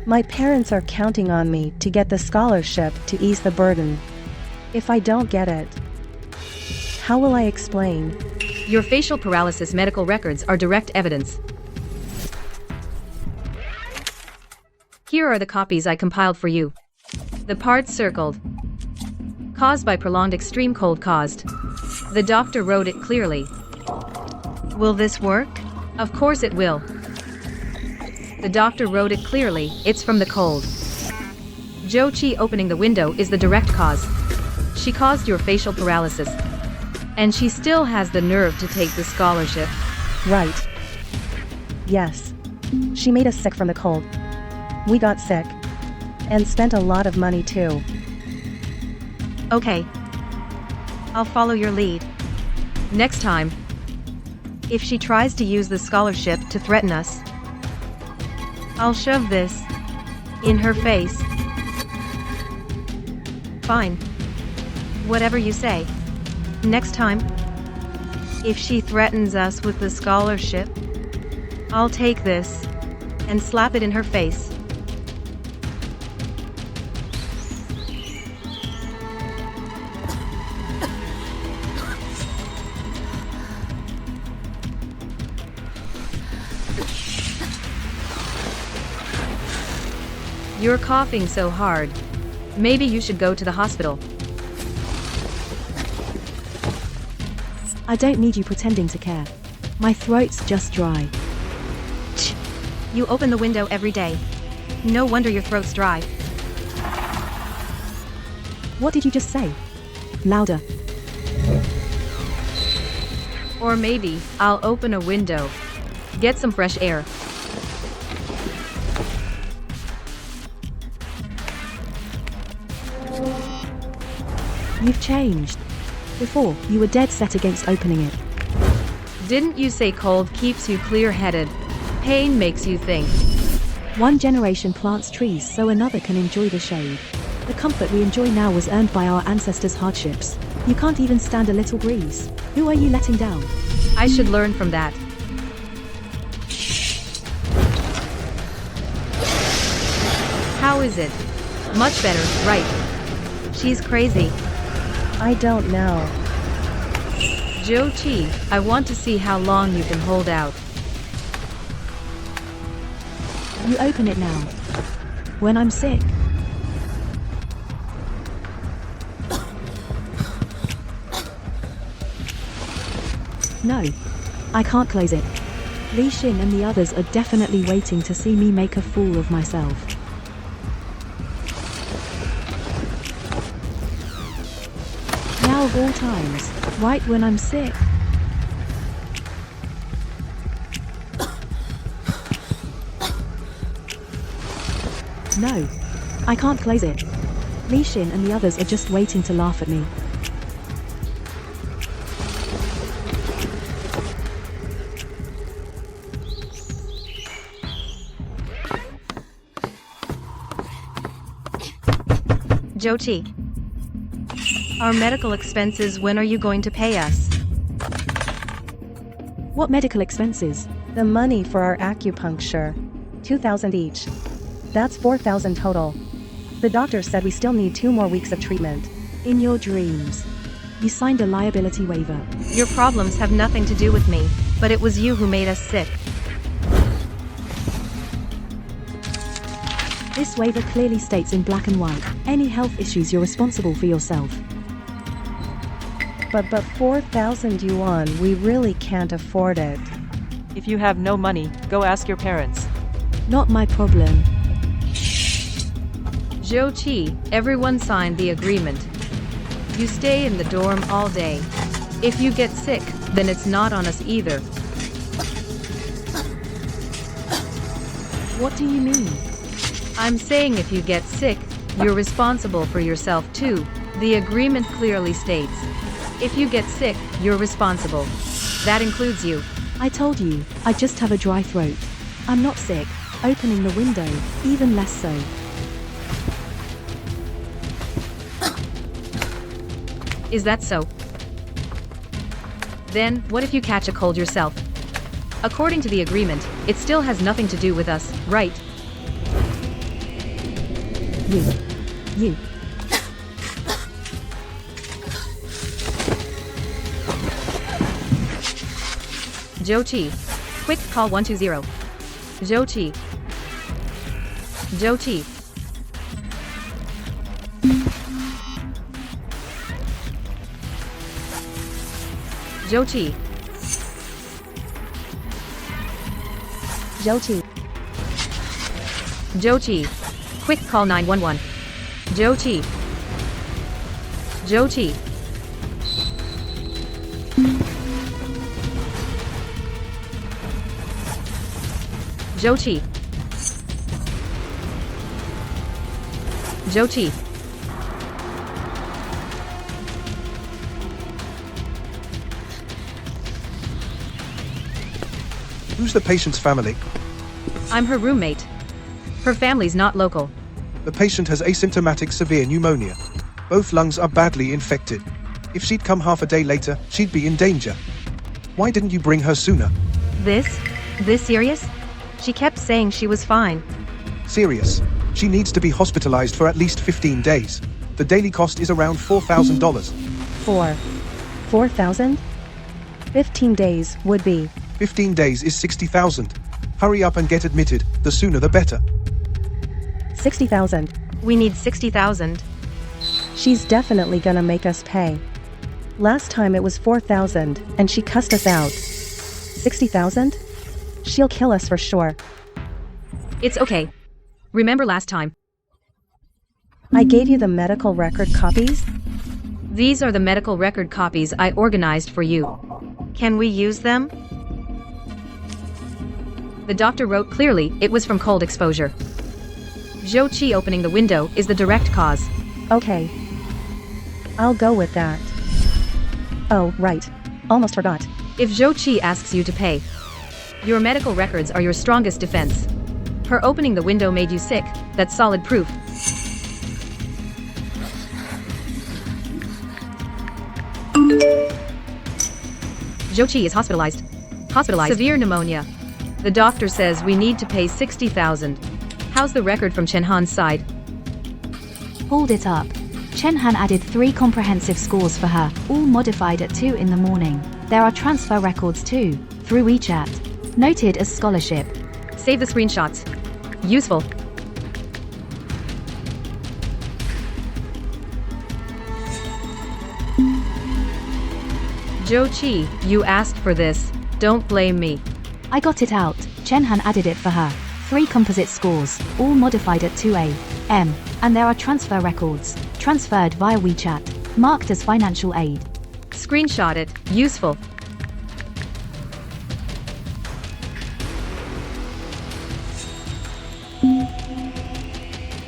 My parents are counting on me to get the scholarship to ease the burden. If I don't get it, how will I explain? Your facial paralysis medical records are direct evidence. Here are the copies I compiled for you. The parts circled. Caused by prolonged extreme cold caused. The doctor wrote it clearly. Will this work? Of course it will. The doctor wrote it clearly, it's from the cold. Zhou Qi opening the window is the direct cause. She caused your facial paralysis. And she still has the nerve to take the scholarship. Right. Yes. She made us sick from the cold. We got sick. And spent a lot of money too. Okay. I'll follow your lead. Next time, if she tries to use the scholarship to threaten us, I'll shove this in her face. Fine. Whatever you say. Next time, if she threatens us with the scholarship, I'll take this and slap it in her face. you're coughing so hard. Maybe you should go to the hospital. I don't need you pretending to care. My throat's just dry. You open the window every day. No wonder your throat's dry. What did you just say? Louder. Or maybe I'll open a window. Get some fresh air. You've changed. Before, you were dead set against opening it. Didn't you say cold keeps you clear-headed? Pain makes you think. One generation plants trees so another can enjoy the shade. The comfort we enjoy now was earned by our ancestors' hardships. You can't even stand a little breeze. Who are you letting down? I should learn from that. How is it? Much better, right? She's crazy. I don't know. Zhou Qi, I want to see how long you can hold out. You open it now. When I'm sick. No. I can't close it. Li Xin and the others are definitely waiting to see me make a fool of myself. Now of all times, right when I'm sick. No. I can't close it. Li Xin and the others are just waiting to laugh at me. Zhou Qi. Our medical expenses, when are you going to pay us? What medical expenses? The money for our acupuncture. 2,000 each. That's 4,000 total. The doctor said we still need 2 more weeks of treatment. In your dreams. You signed a liability waiver. Your problems have nothing to do with me, but it was you who made us sick. This waiver clearly states in black and white, any health issues you're responsible for yourself. But 4,000 yuan, we really can't afford it. If you have no money, go ask your parents. Not my problem. Zhou Qi, everyone signed the agreement. You stay in the dorm all day. If you get sick, then it's not on us either. What do you mean? I'm saying if you get sick, you're responsible for yourself too. The agreement clearly states. If you get sick, you're responsible. That includes you. I told you, I just have a dry throat. I'm not sick. Opening the window, even less so. Is that so? Then, what if you catch a cold yourself? According to the agreement, it still has nothing to do with us, right? You. Joe Chi. Quick, call 120. Joe Chi. Joe Chi. Joe Chi. Joe Chi. Joe Chi. Quick, call 911. Joe Chi. Joe Chi. Joe Chi. Joe Chi. Who's the patient's family? I'm her roommate. Her family's not local. The patient has asymptomatic severe pneumonia. Both lungs are badly infected. If she'd come half a day later, she'd be in danger. Why didn't you bring her sooner? This serious? She kept saying she was fine. Serious. She needs to be hospitalized for at least 15 days. The daily cost is around $4,000. 4,000? 15 days would be. 15 days is 60,000. Hurry up and get admitted, the sooner the better. 60,000. We need 60,000. She's definitely gonna make us pay. Last time it was 4,000, and she cussed us out. 60,000? She'll kill us for sure. It's okay. Remember last time? I gave you the medical record copies? These are the medical record copies I organized for you. Can we use them? The doctor wrote clearly it was from cold exposure. Zhou Qi opening the window is the direct cause. Okay. I'll go with that. Oh, right. Almost forgot. If Zhou Qi asks you to pay, your medical records are your strongest defense. Her opening the window made you sick, that's solid proof. Zhou Qi is hospitalized. Severe pneumonia. The doctor says we need to pay 60,000. How's the record from Chen Han's side? Hold it up. Chen Han added 3 comprehensive scores for her, all modified at 2 in the morning. There are transfer records too, through WeChat. Noted as scholarship. Save the screenshots. Useful. Zhou Qi, you asked for this. Don't blame me. I got it out. Chen Han added it for her. 3 composite scores, all modified at 2 a.m. And there are transfer records, transferred via WeChat, marked as financial aid. Screenshot it. Useful.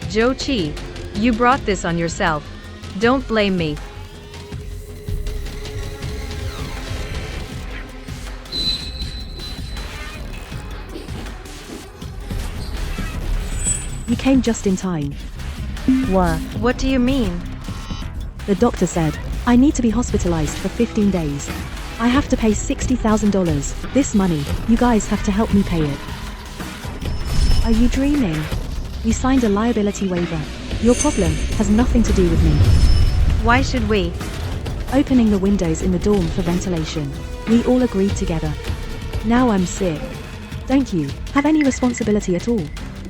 Zhou Qi, you brought this on yourself. Don't blame me. You came just in time. What do you mean? The doctor said, I need to be hospitalized for 15 days. I have to pay $60,000. This money, you guys have to help me pay it. Are you dreaming? We signed a liability waiver. Your problem has nothing to do with me. Why should we? Opening the windows in the dorm for ventilation. We all agreed together. Now I'm sick. Don't you have any responsibility at all?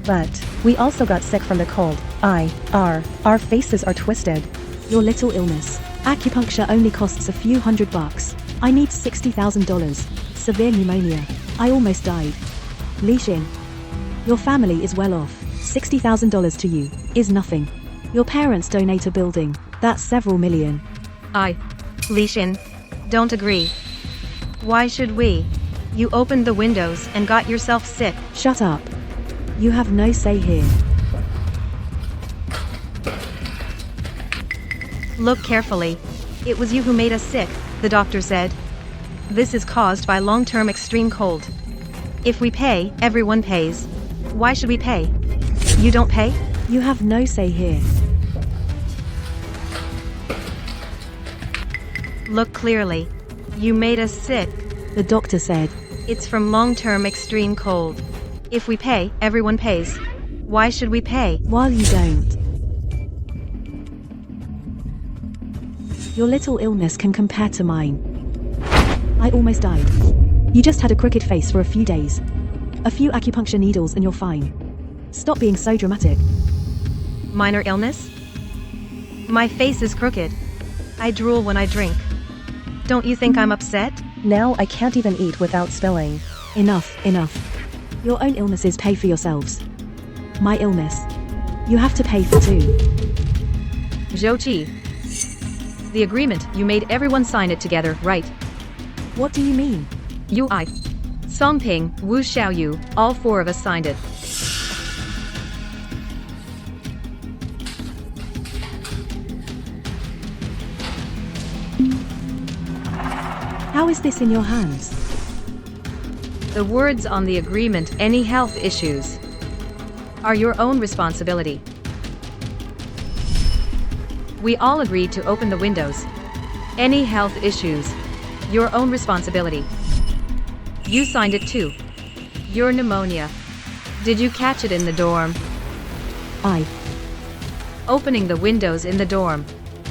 But we also got sick from the cold. Our faces are twisted. Your little illness. Acupuncture only costs a few $100. I need $60,000. Severe pneumonia. I almost died. Li Xin. Your family is well off. $60,000 to you is nothing. Your parents donate a building. That's several million. Li Xin, don't agree. Why should we? You opened the windows and got yourself sick. Shut up. You have no say here. Look carefully. It was you who made us sick, the doctor said. This is caused by long-term extreme cold. If we pay, everyone pays. Why should we pay? You don't pay? You have no say here. Look clearly. You made us sick. The doctor said. It's from long-term extreme cold. If we pay, everyone pays. Why should we pay? While you don't. Your little illness can compare to mine. I almost died. You just had a crooked face for a few days. A few acupuncture needles and you're fine. Stop being so dramatic. Minor illness? My face is crooked. I drool when I drink. Don't you think I'm upset? Now I can't even eat without spilling. Enough. Your own illnesses pay for yourselves. My illness. You have to pay for too. Zhou the agreement, you made everyone sign it together, right? What do you mean? I, Song Ping, Wu Xiaoyu, all 4 of us signed it. How is this in your hands? The words on the agreement, any health issues, are your own responsibility. We all agreed to open the windows. Any health issues, your own responsibility. You signed it too. Your pneumonia. Did you catch it in the dorm? Opening the windows in the dorm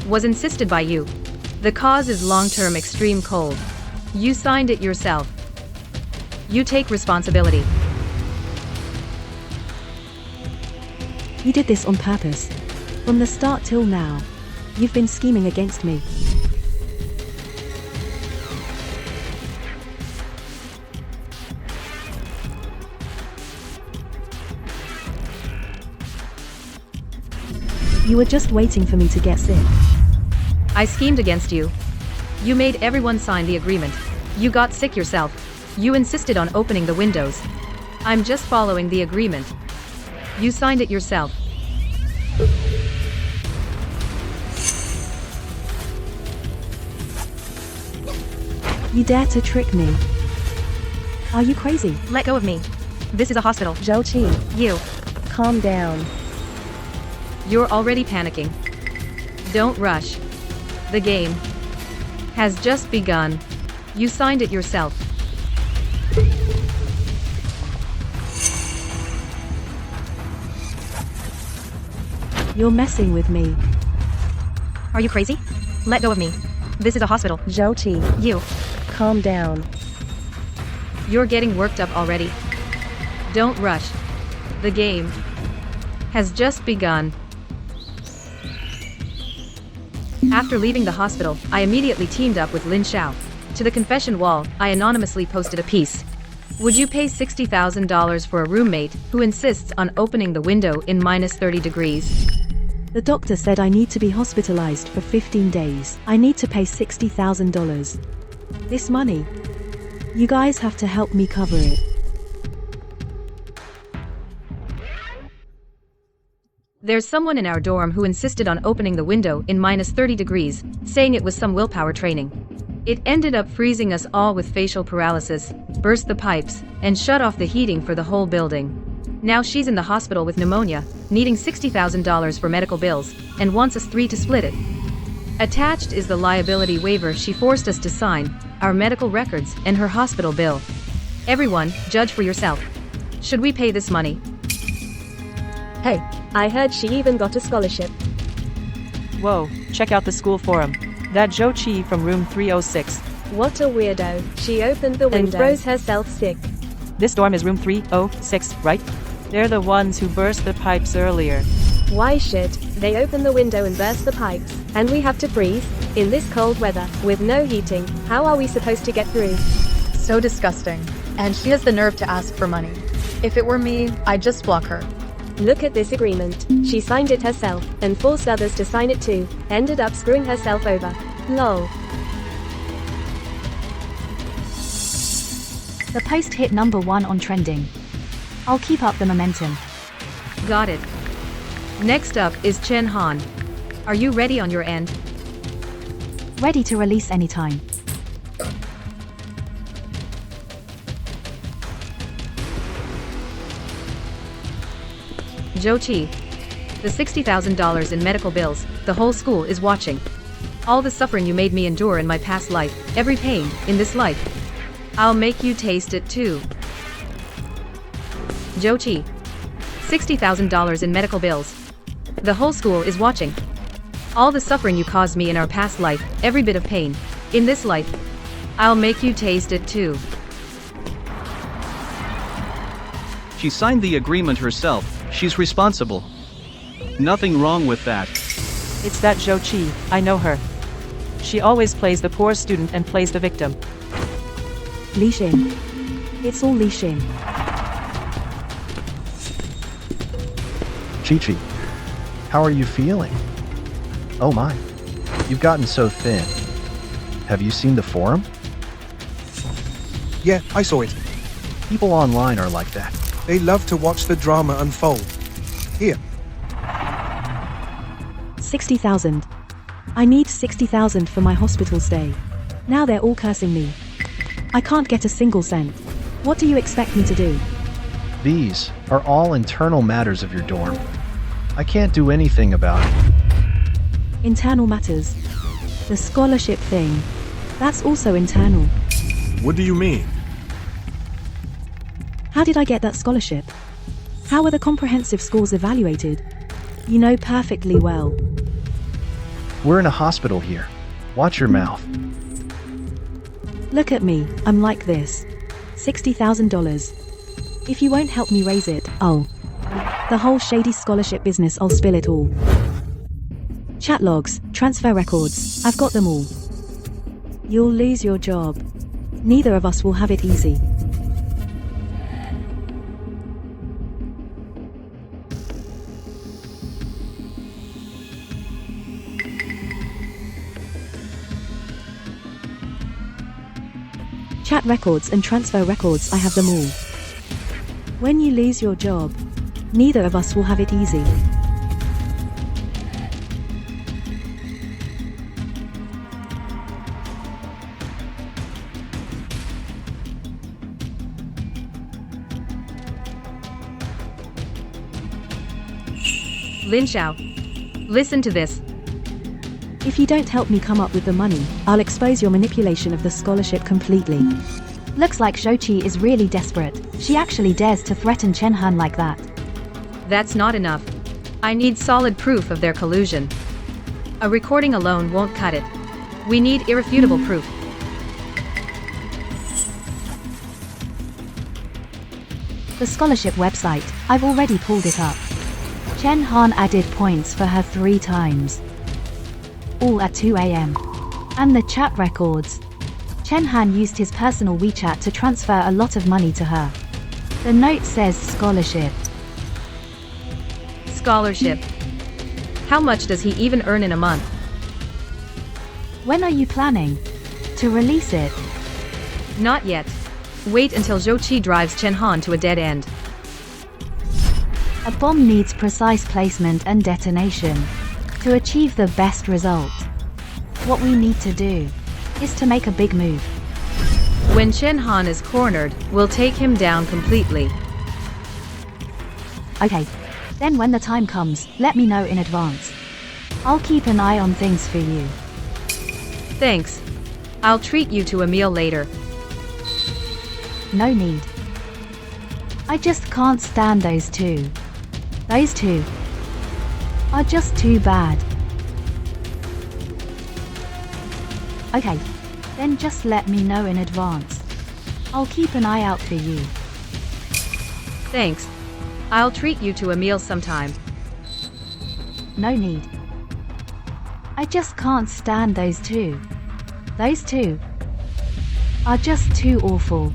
was insisted by you. The cause is long-term extreme cold. You signed it yourself. You take responsibility. You did this on purpose. From the start till now. You've been scheming against me. You were just waiting for me to get sick. I schemed against you. You made everyone sign the agreement. You got sick yourself. You insisted on opening the windows. I'm just following the agreement. You signed it yourself. You dare to trick me? Are you crazy? Let go of me. This is a hospital. Zhou You. calm down. You're already panicking. Don't rush. The game has just begun. You signed it yourself. You're messing with me. Are you crazy? Let go of me. This is a hospital. Zhou You. calm down. You're getting worked up already. Don't rush. The game has just begun. After leaving the hospital, I immediately teamed up with Lin Xiao. To the confession wall, I anonymously posted a piece. Would you pay $60,000 for a roommate who insists on opening the window in -30 degrees? The doctor said I need to be hospitalized for 15 days. I need to pay $60,000. This money. You guys have to help me cover it. There's someone in our dorm who insisted on opening the window in -30 degrees, saying it was some willpower training. It ended up freezing us all with facial paralysis, burst the pipes, and shut off the heating for the whole building. Now she's in the hospital with pneumonia, needing $60,000 for medical bills, and wants us 3 to split it. Attached is the liability waiver she forced us to sign, our medical records, and her hospital bill. Everyone, judge for yourself. Should we pay this money? Hey, I heard she even got a scholarship. Whoa, check out the school forum. That Zhou Qi from room 306. What a weirdo. She opened the window and froze herself sick. This dorm is room 306, right? They're the ones who burst the pipes earlier. Why should they open the window and burst the pipes, and we have to freeze? In this cold weather, with no heating, how are we supposed to get through? So disgusting. And she has the nerve to ask for money. If it were me, I'd just block her. Look at this agreement. She signed it herself, and forced others to sign it too. Ended up screwing herself over. Lol. The post hit #1 on trending. I'll keep up the momentum. Got it. Next up is Chen Han. Are you ready on your end? Ready to release anytime. Zhou Qi. The $60,000 in medical bills, the whole school is watching. All the suffering you made me endure in my past life, every pain, in this life. I'll make you taste it too. Jochi. $60,000 in medical bills. The whole school is watching. All the suffering you caused me in our past life, every bit of pain, in this life. I'll make you taste it too. She signed the agreement herself, she's responsible. Nothing wrong with that. It's that Jochi, I know her. She always plays the poor student and plays the victim. Lishin. It's all Lishin. Chi-Chi, how are you feeling? Oh my, you've gotten so thin. Have you seen the forum? Yeah, I saw it. People online are like that. They love to watch the drama unfold. Here. 60,000. I need 60,000 for my hospital stay. Now they're all cursing me. I can't get a single cent. What do you expect me to do? These are all internal matters of your dorm. I can't do anything about it. Internal matters. The scholarship thing. That's also internal. What do you mean? How did I get that scholarship? How were the comprehensive scores evaluated? You know perfectly well. We're in a hospital here. Watch your mouth. Look at me, I'm like this. $60,000. If you won't help me raise it, the whole shady scholarship business, I'll spill it all. Chat logs, transfer records, I've got them all. You'll lose your job. Neither of us will have it easy. Chat records and transfer records, I have them all. When you lose your job, neither of us will have it easy. Lin Xiao. Listen to this. If you don't help me come up with the money, I'll expose your manipulation of the scholarship completely. Looks like Jochi is really desperate. She actually dares to threaten Chen Han like that. That's not enough. I need solid proof of their collusion. A recording alone won't cut it. We need irrefutable proof. The scholarship website, I've already pulled it up. Chen Han added points for her 3 times. All at 2 a.m. And the chat records. Chen Han used his personal WeChat to transfer a lot of money to her. The note says scholarship. Scholarship. How much does he even earn in a month? When are you planning to release it? Not yet. Wait until Jochi drives Chen Han to a dead end. A bomb needs precise placement and detonation to achieve the best result. What we need to do is to make a big move. When Chen Han is cornered, we'll take him down completely. Okay. Then when the time comes, let me know in advance. I'll keep an eye on things for you. Thanks. I'll treat you to a meal later. No need. I just can't stand those two. Those two are just too bad. Okay, then just let me know in advance. I'll keep an eye out for you. Thanks. I'll treat you to a meal sometime. No need. I just can't stand those two. Those two are just too awful.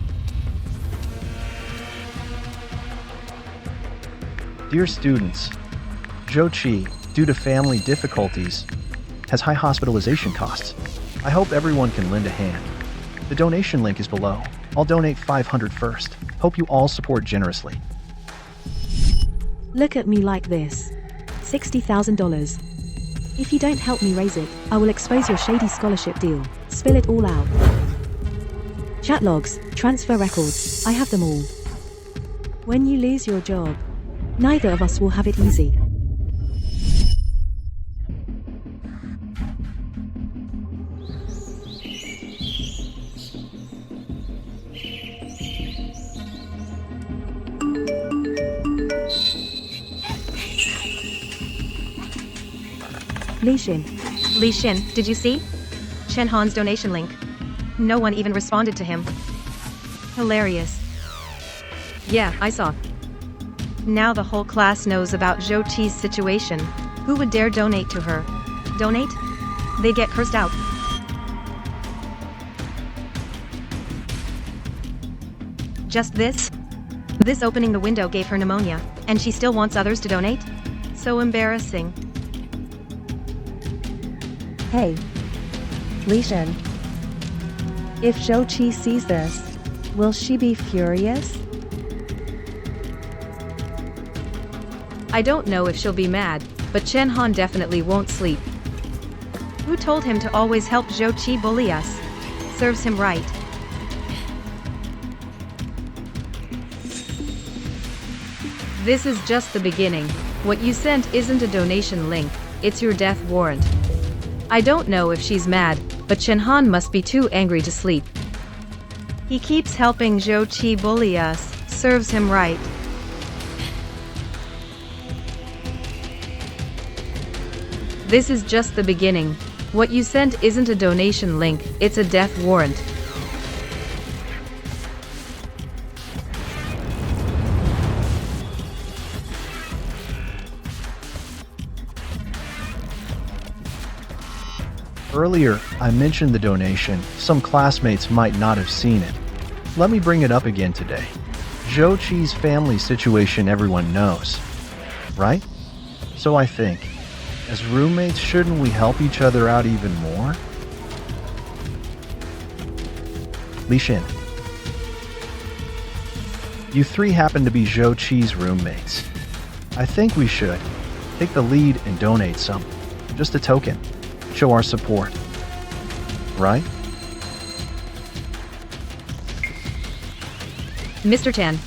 Dear students, Jochi, due to family difficulties, has high hospitalization costs. I hope everyone can lend a hand. The donation link is below. I'll donate $500 first. Hope you all support generously. Look at me like this. $60,000. If you don't help me raise it, I will expose your shady scholarship deal. Spill it all out. Chat logs, transfer records, I have them all. When you lose your job, neither of us will have it easy. Li Xin. Li Xin, did you see? Chen Han's donation link. No one even responded to him. Hilarious. Yeah, I saw. Now the whole class knows about Zhou Qi's situation. Who would dare donate to her? Donate? They get cursed out. Just this? This opening the window gave her pneumonia, and she still wants others to donate? So embarrassing. Hey, Li Xin. If Zhou Qi sees this, will she be furious? I don't know if she'll be mad, but Chen Han definitely won't sleep. Who told him to always help Zhou Qi bully us? Serves him right. This is just the beginning. What you sent isn't a donation link, it's your death warrant. I don't know if she's mad, but Chen Han must be too angry to sleep. He keeps helping Zhou Qi bully us. Serves him right. This is just the beginning. What you sent isn't a donation link, it's a death warrant. Earlier, I mentioned the donation. Some classmates might not have seen it. Let me bring it up again today. Zhou Qi's family situation everyone knows, right? So I think, as roommates, shouldn't we help each other out even more? Li Xin. You three happen to be Zhou Qi's roommates. I think we should take the lead and donate some. Just a token. Show our support. Right? Mr. Chan.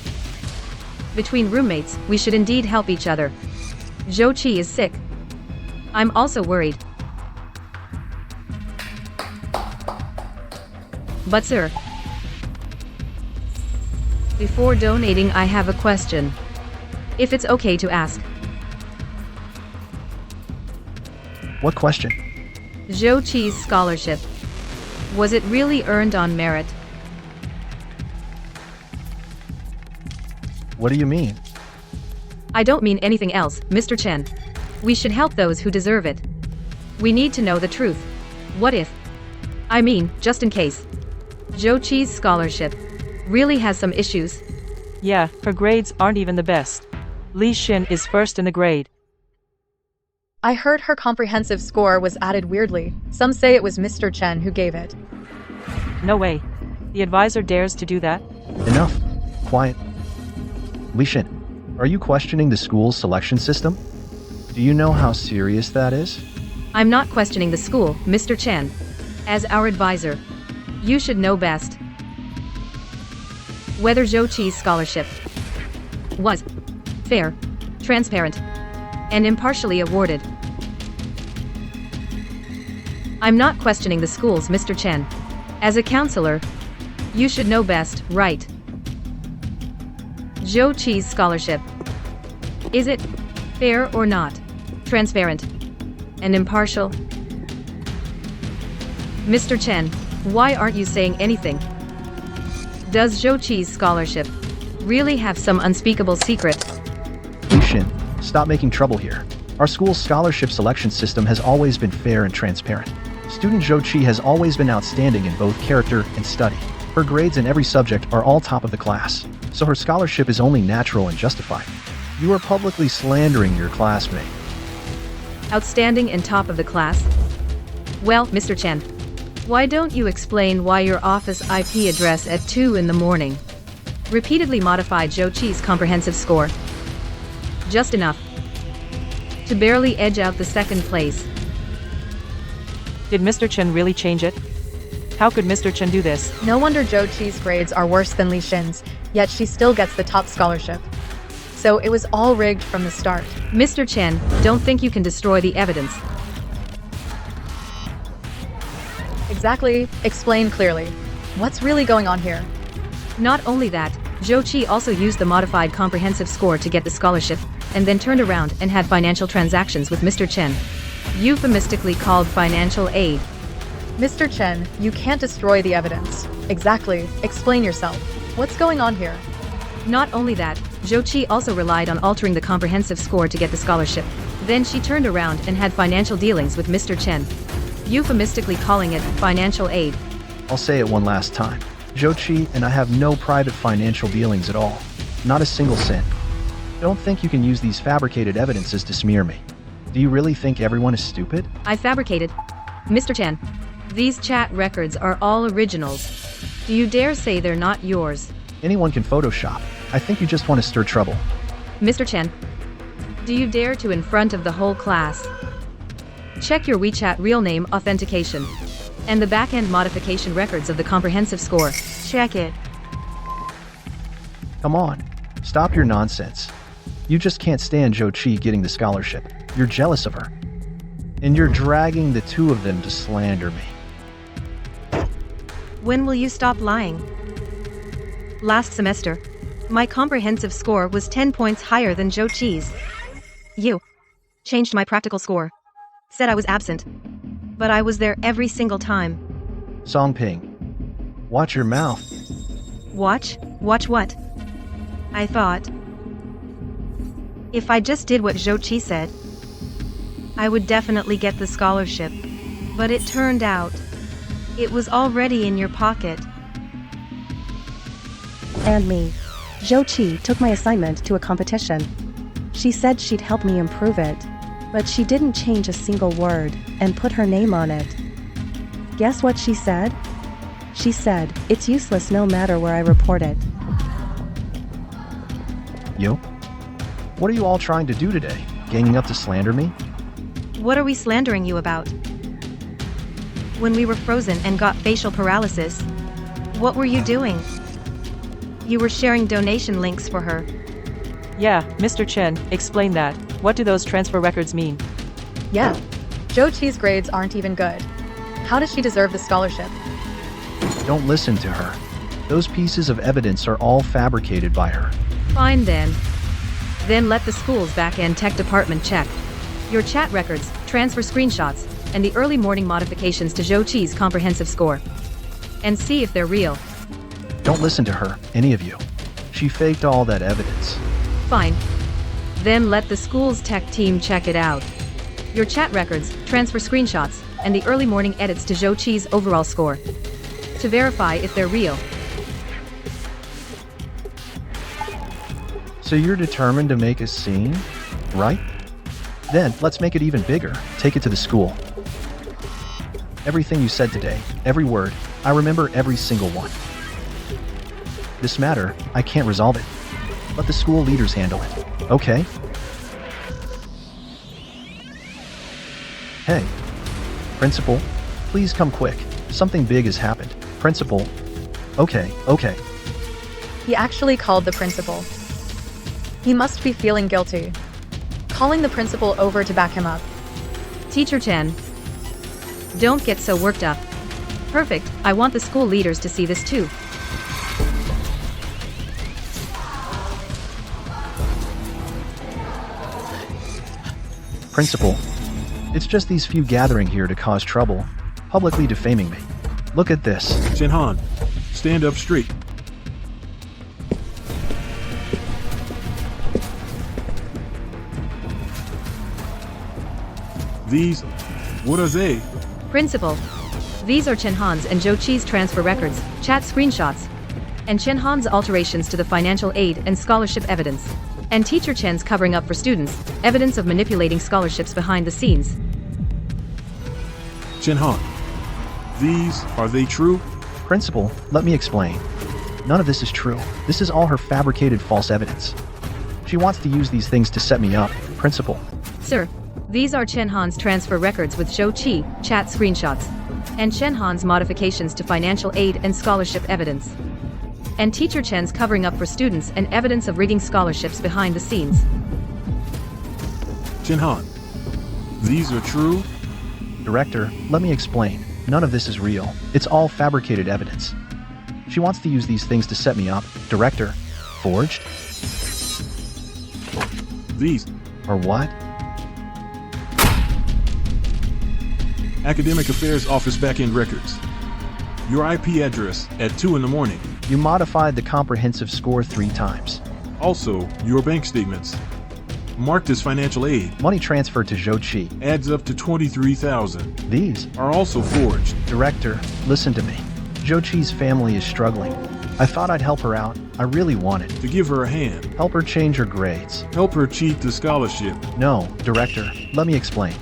Between roommates, we should indeed help each other. Zhou Qi is sick. I'm also worried. But sir, before donating I have a question. If it's okay to ask. What question? Zhou Qi's scholarship. Was it really earned on merit? What do you mean? I don't mean anything else, Mr. Chen. We should help those who deserve it. We need to know the truth. What if? I mean, just in case. Zhou Qi's scholarship really has some issues. Yeah, her grades aren't even the best. Li Xin is first in the grade. I heard her comprehensive score was added weirdly. Some say it was Mr. Chen who gave it. No way. The advisor dares to do that? Enough. Quiet. Li Xin, are you questioning the school's selection system? Do you know how serious that is? I'm not questioning the school, Mr. Chen. As our advisor, you should know best. Whether Zhou Qi's scholarship was fair, transparent, and impartially awarded. I'm not questioning the schools, Mr. Chen. As a counselor, you should know best, right? Zhou Qi's scholarship. Is it fair or not? Transparent and impartial? Mr. Chen, why aren't you saying anything? Does Zhou Qi's scholarship really have some unspeakable secret? Li Xin, stop making trouble here. Our school's scholarship selection system has always been fair and transparent. Student Zhou Qi has always been outstanding in both character and study. Her grades in every subject are all top of the class, so her scholarship is only natural and justified. You are publicly slandering your classmate. Outstanding and top of the class? Well, Mr. Chen, why don't you explain why your office IP address at 2 in the morning repeatedly modified Zhou Qi's comprehensive score? Just enough to barely edge out the second place. Did Mr. Chen really change it? How could Mr. Chen do this? No wonder Zhou Qi's grades are worse than Li Xin's, yet she still gets the top scholarship. So it was all rigged from the start. Mr. Chen, don't think you can destroy the evidence. Exactly. Explain clearly. What's really going on here? Not only that, Zhou Qi also used the modified comprehensive score to get the scholarship, and then turned around and had financial transactions with Mr. Chen. euphemistically called financial aid. Mr. Chen, you can't destroy the evidence. Exactly. Explain yourself. What's going on here? Not only that, Zhou Qi also relied on altering the comprehensive score to get the scholarship. Then she turned around and had financial dealings with Mr. Chen, euphemistically calling it financial aid. I'll say it one last time. Zhou Qi and I have no private financial dealings at all. Not a single cent. Don't think you can use these fabricated evidences to smear me. Do you really think everyone is stupid? I fabricated. Mr. Chen, these chat records are all originals. Do you dare say they're not yours? Anyone can Photoshop. I think you just want to stir trouble. Mr. Chen, do you dare to in front of the whole class? Check your WeChat real name authentication and the back-end modification records of the comprehensive score. Check it. Come on. Stop your nonsense. You just can't stand Zhou Qi getting the scholarship. You're jealous of her. And you're dragging the two of them to slander me. When will you stop lying? Last semester, my comprehensive score was 10 points higher than Zhou Qi's. You changed my practical score. Said I was absent. But I was there every single time. Songping, watch your mouth. Watch? Watch what? I thought, if I just did what Zhou Qi said, I would definitely get the scholarship. But it turned out, it was already in your pocket. And me. Zhou Qi took my assignment to a competition. She said she'd help me improve it, but she didn't change a single word and put her name on it. Guess what she said? She said, it's useless no matter where I report it. Yo? What are you all trying to do today? Ganging up to slander me? What are we slandering you about? When we were frozen and got facial paralysis, what were you doing? You were sharing donation links for her. Yeah, Mr. Chen, explain that. What do those transfer records mean? Yeah. Zhou Qi's grades aren't even good. How does she deserve the scholarship? Don't listen to her. Those pieces of evidence are all fabricated by her. Fine then. Then let the school's back-end tech department check your chat records, transfer screenshots, and the early morning modifications to Zhou Qi's comprehensive score. And see if they're real. Don't listen to her, any of you. She faked all that evidence. Fine. Then let the school's tech team check it out. Your chat records, transfer screenshots, and the early morning edits to Zhou Qi's overall score. To verify if they're real. So you're determined to make a scene, right? Then, let's make it even bigger. Take it to the school. Everything you said today, every word, I remember every single one. This matter, I can't resolve it. Let the school leaders handle it, okay? Hey. Principal, please come quick. Something big has happened. Principal. Okay. He actually called the principal. He must be feeling guilty. Calling the principal over to back him up. Teacher Chen, don't get so worked up. Perfect, I want the school leaders to see this too. Principal, it's just these few gathering here to cause trouble, publicly defaming me. Look at this. Shenhan, stand up straight. These, what are they? Principal, these are Chenhan's and Zhou Qi's transfer records, chat screenshots, and Chenhan's alterations to the financial aid and scholarship evidence, and Teacher Chen's covering up for students, evidence of manipulating scholarships behind the scenes. Shenhan, these, are they true? Principal, let me explain. None of this is true. This is all her fabricated false evidence. She wants to use these things to set me up, Principal. Sir, these are Chenhan's transfer records with Zhou Qi, chat screenshots, and Chenhan's modifications to financial aid and scholarship evidence. And Teacher Chen's covering up for students and evidence of rigging scholarships behind the scenes. Shenhan, these are true? Director, let me explain. None of this is real. It's all fabricated evidence. She wants to use these things to set me up. Director, forged? These are what? Academic Affairs Office backend records. Your IP address at 2 in the morning. You modified the comprehensive score 3 times. Also, your bank statements. Marked as financial aid. Money transferred to Zhou Qi. Adds up to 23,000. These are also forged. Director, listen to me. Zhou Qi's family is struggling. I thought I'd help her out. I really wanted to give her a hand. Help her change her grades. Help her cheat the scholarship. No, Director, let me explain.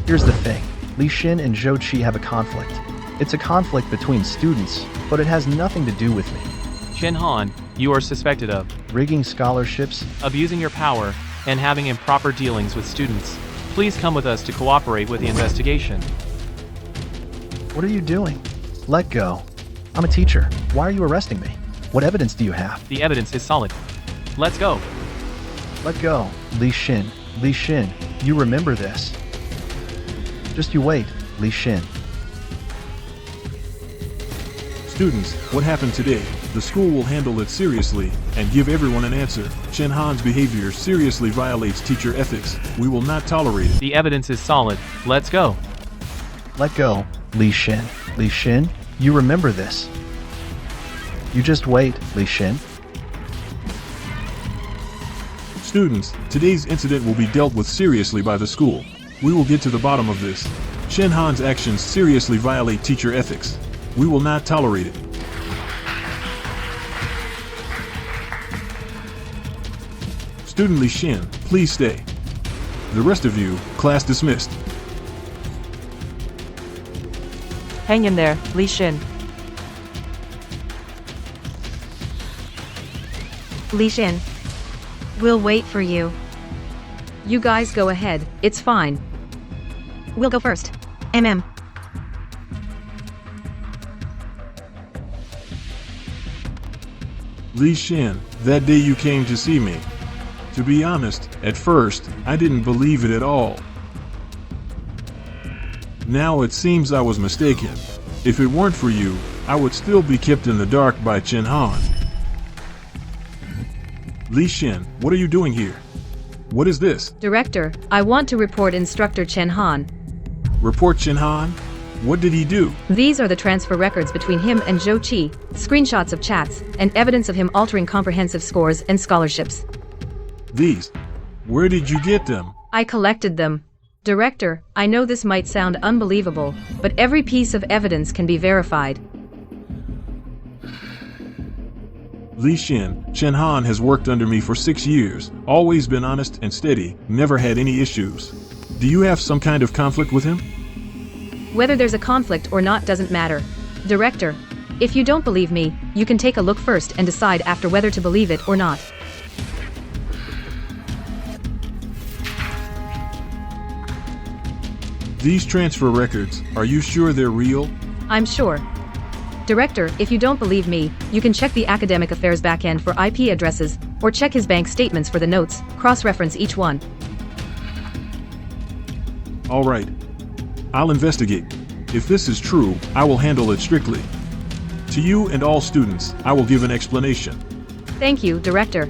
Here's the thing. Li Xin and Zhou Qi have a conflict. It's a conflict between students, but it has nothing to do with me. Chen Han, you are suspected of rigging scholarships, abusing your power, and having improper dealings with students. Please come with us to cooperate with the investigation. What are you doing? Let go. I'm a teacher. Why are you arresting me? What evidence do you have? The evidence is solid. Let's go. Let go. Li Xin. Li Xin, you remember this. Just you wait, Li Xin. Students, what happened today? The school will handle it seriously and give everyone an answer. Chen Han's behavior seriously violates teacher ethics. We will not tolerate it. The evidence is solid. Let's go. Let go, Li Xin. Li Xin, you remember this. You just wait, Li Xin. Students, today's incident will be dealt with seriously by the school. We will get to the bottom of this. Chen Han's actions seriously violate teacher ethics. We will not tolerate it. Student Li Xin, please stay. The rest of you, class dismissed. Hang in there, Li Xin. Li Xin. We'll wait for you. You guys go ahead, it's fine. We'll go first. MM. Li Xin, that day you came to see me. To be honest, at first, I didn't believe it at all. Now it seems I was mistaken. If it weren't for you, I would still be kept in the dark by Chen Han. Li Xin, what are you doing here? What is this? Director, I want to report Instructor Chen Han. Report Chen Han? What did he do? These are the transfer records between him and Zhou Qi, screenshots of chats, and evidence of him altering comprehensive scores and scholarships. These? Where did you get them? I collected them. Director, I know this might sound unbelievable, but every piece of evidence can be verified. Li Xin, Chen Han has worked under me for 6 years, always been honest and steady, never had any issues. Do you have some kind of conflict with him? Whether there's a conflict or not doesn't matter. Director, if you don't believe me, you can take a look first and decide after whether to believe it or not. These transfer records, are you sure they're real? I'm sure. Director, if you don't believe me, you can check the Academic Affairs backend for IP addresses, or check his bank statements for the notes, cross-reference each one. All right. I'll investigate. If this is true, I will handle it strictly. To you and all students, I will give an explanation. Thank you, Director.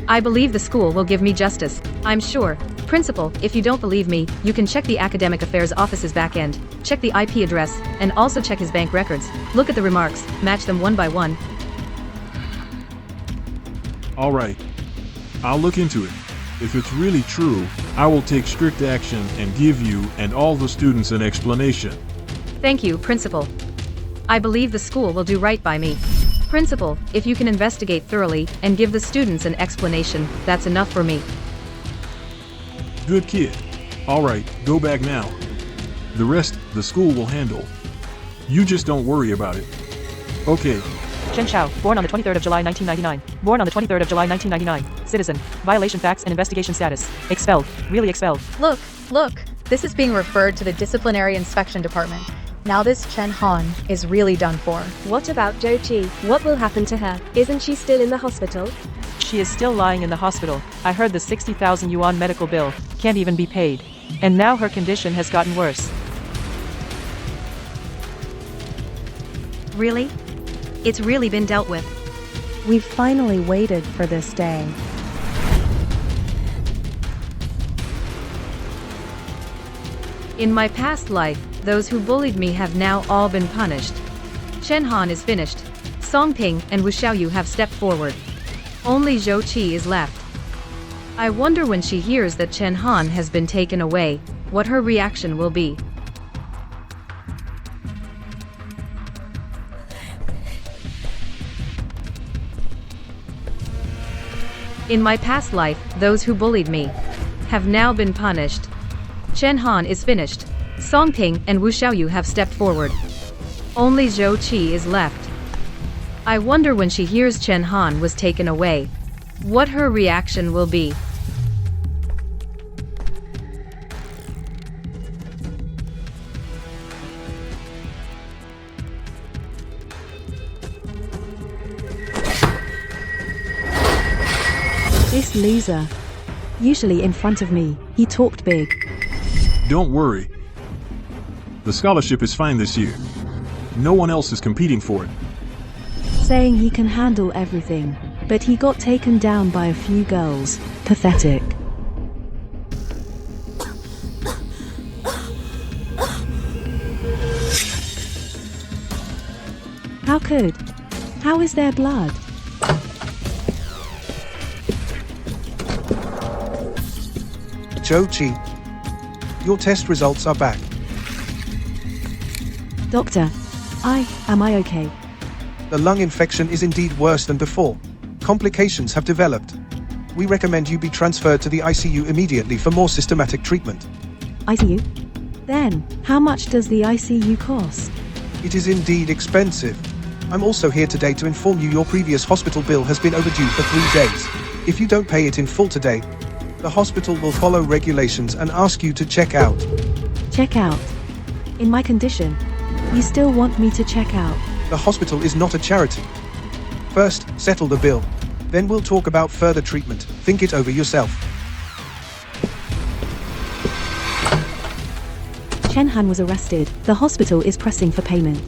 I believe the school will give me justice. I'm sure. Principal, if you don't believe me, you can check the Academic Affairs Office's backend, check the IP address, and also check his bank records. Look at the remarks, match them one by one. All right. I'll look into it. If it's really true, I will take strict action and give you and all the students an explanation. Thank you, Principal. I believe the school will do right by me. Principal, if you can investigate thoroughly and give the students an explanation, that's enough for me. Good kid. All right, go back now. The rest, the school will handle. You just don't worry about it. Okay. Chen Xiao, born on the 23rd of July 1999. Born on the 23rd of July 1999. Citizen. Violation facts and investigation status. Expelled. Really expelled. Look. This is being referred to the Disciplinary Inspection Department. Now this Chen Han is really done for. What about Zhou Qi? What will happen to her? Isn't she still in the hospital? She is still lying in the hospital. I heard the 60,000 yuan medical bill can't even be paid. And now her condition has gotten worse. Really? It's really been dealt with. We've finally waited for this day. In my past life, those who bullied me have now all been punished. Chen Han is finished. Song Ping and Wu Xiaoyu have stepped forward. Only Zhou Qi is left. I wonder when she hears that Chen Han has been taken away, what her reaction will be. In my past life, those who bullied me have now been punished. Chen Han is finished. Song Ping and Wu Xiaoyu have stepped forward. Only Zhou Qi is left. I wonder when she hears Chen Han was taken away, what her reaction will be. This loser. Usually in front of me, he talked big. Don't worry. The scholarship is fine this year. No one else is competing for it. Saying he can handle everything, but he got taken down by a few girls. Pathetic. How could? How is there blood? Zhou Qi, your test results are back. Doctor, am I okay? The lung infection is indeed worse than before. Complications have developed. We recommend you be transferred to the ICU immediately for more systematic treatment. ICU? Then, how much does the ICU cost? It is indeed expensive. I'm also here today to inform you your previous hospital bill has been overdue for 3 days. If you don't pay it in full today, the hospital will follow regulations and ask you to check out. Check out? In my condition, you still want me to check out? The hospital is not a charity. First, settle the bill. Then we'll talk about further treatment. Think it over yourself. Chen Han was arrested. The hospital is pressing for payment.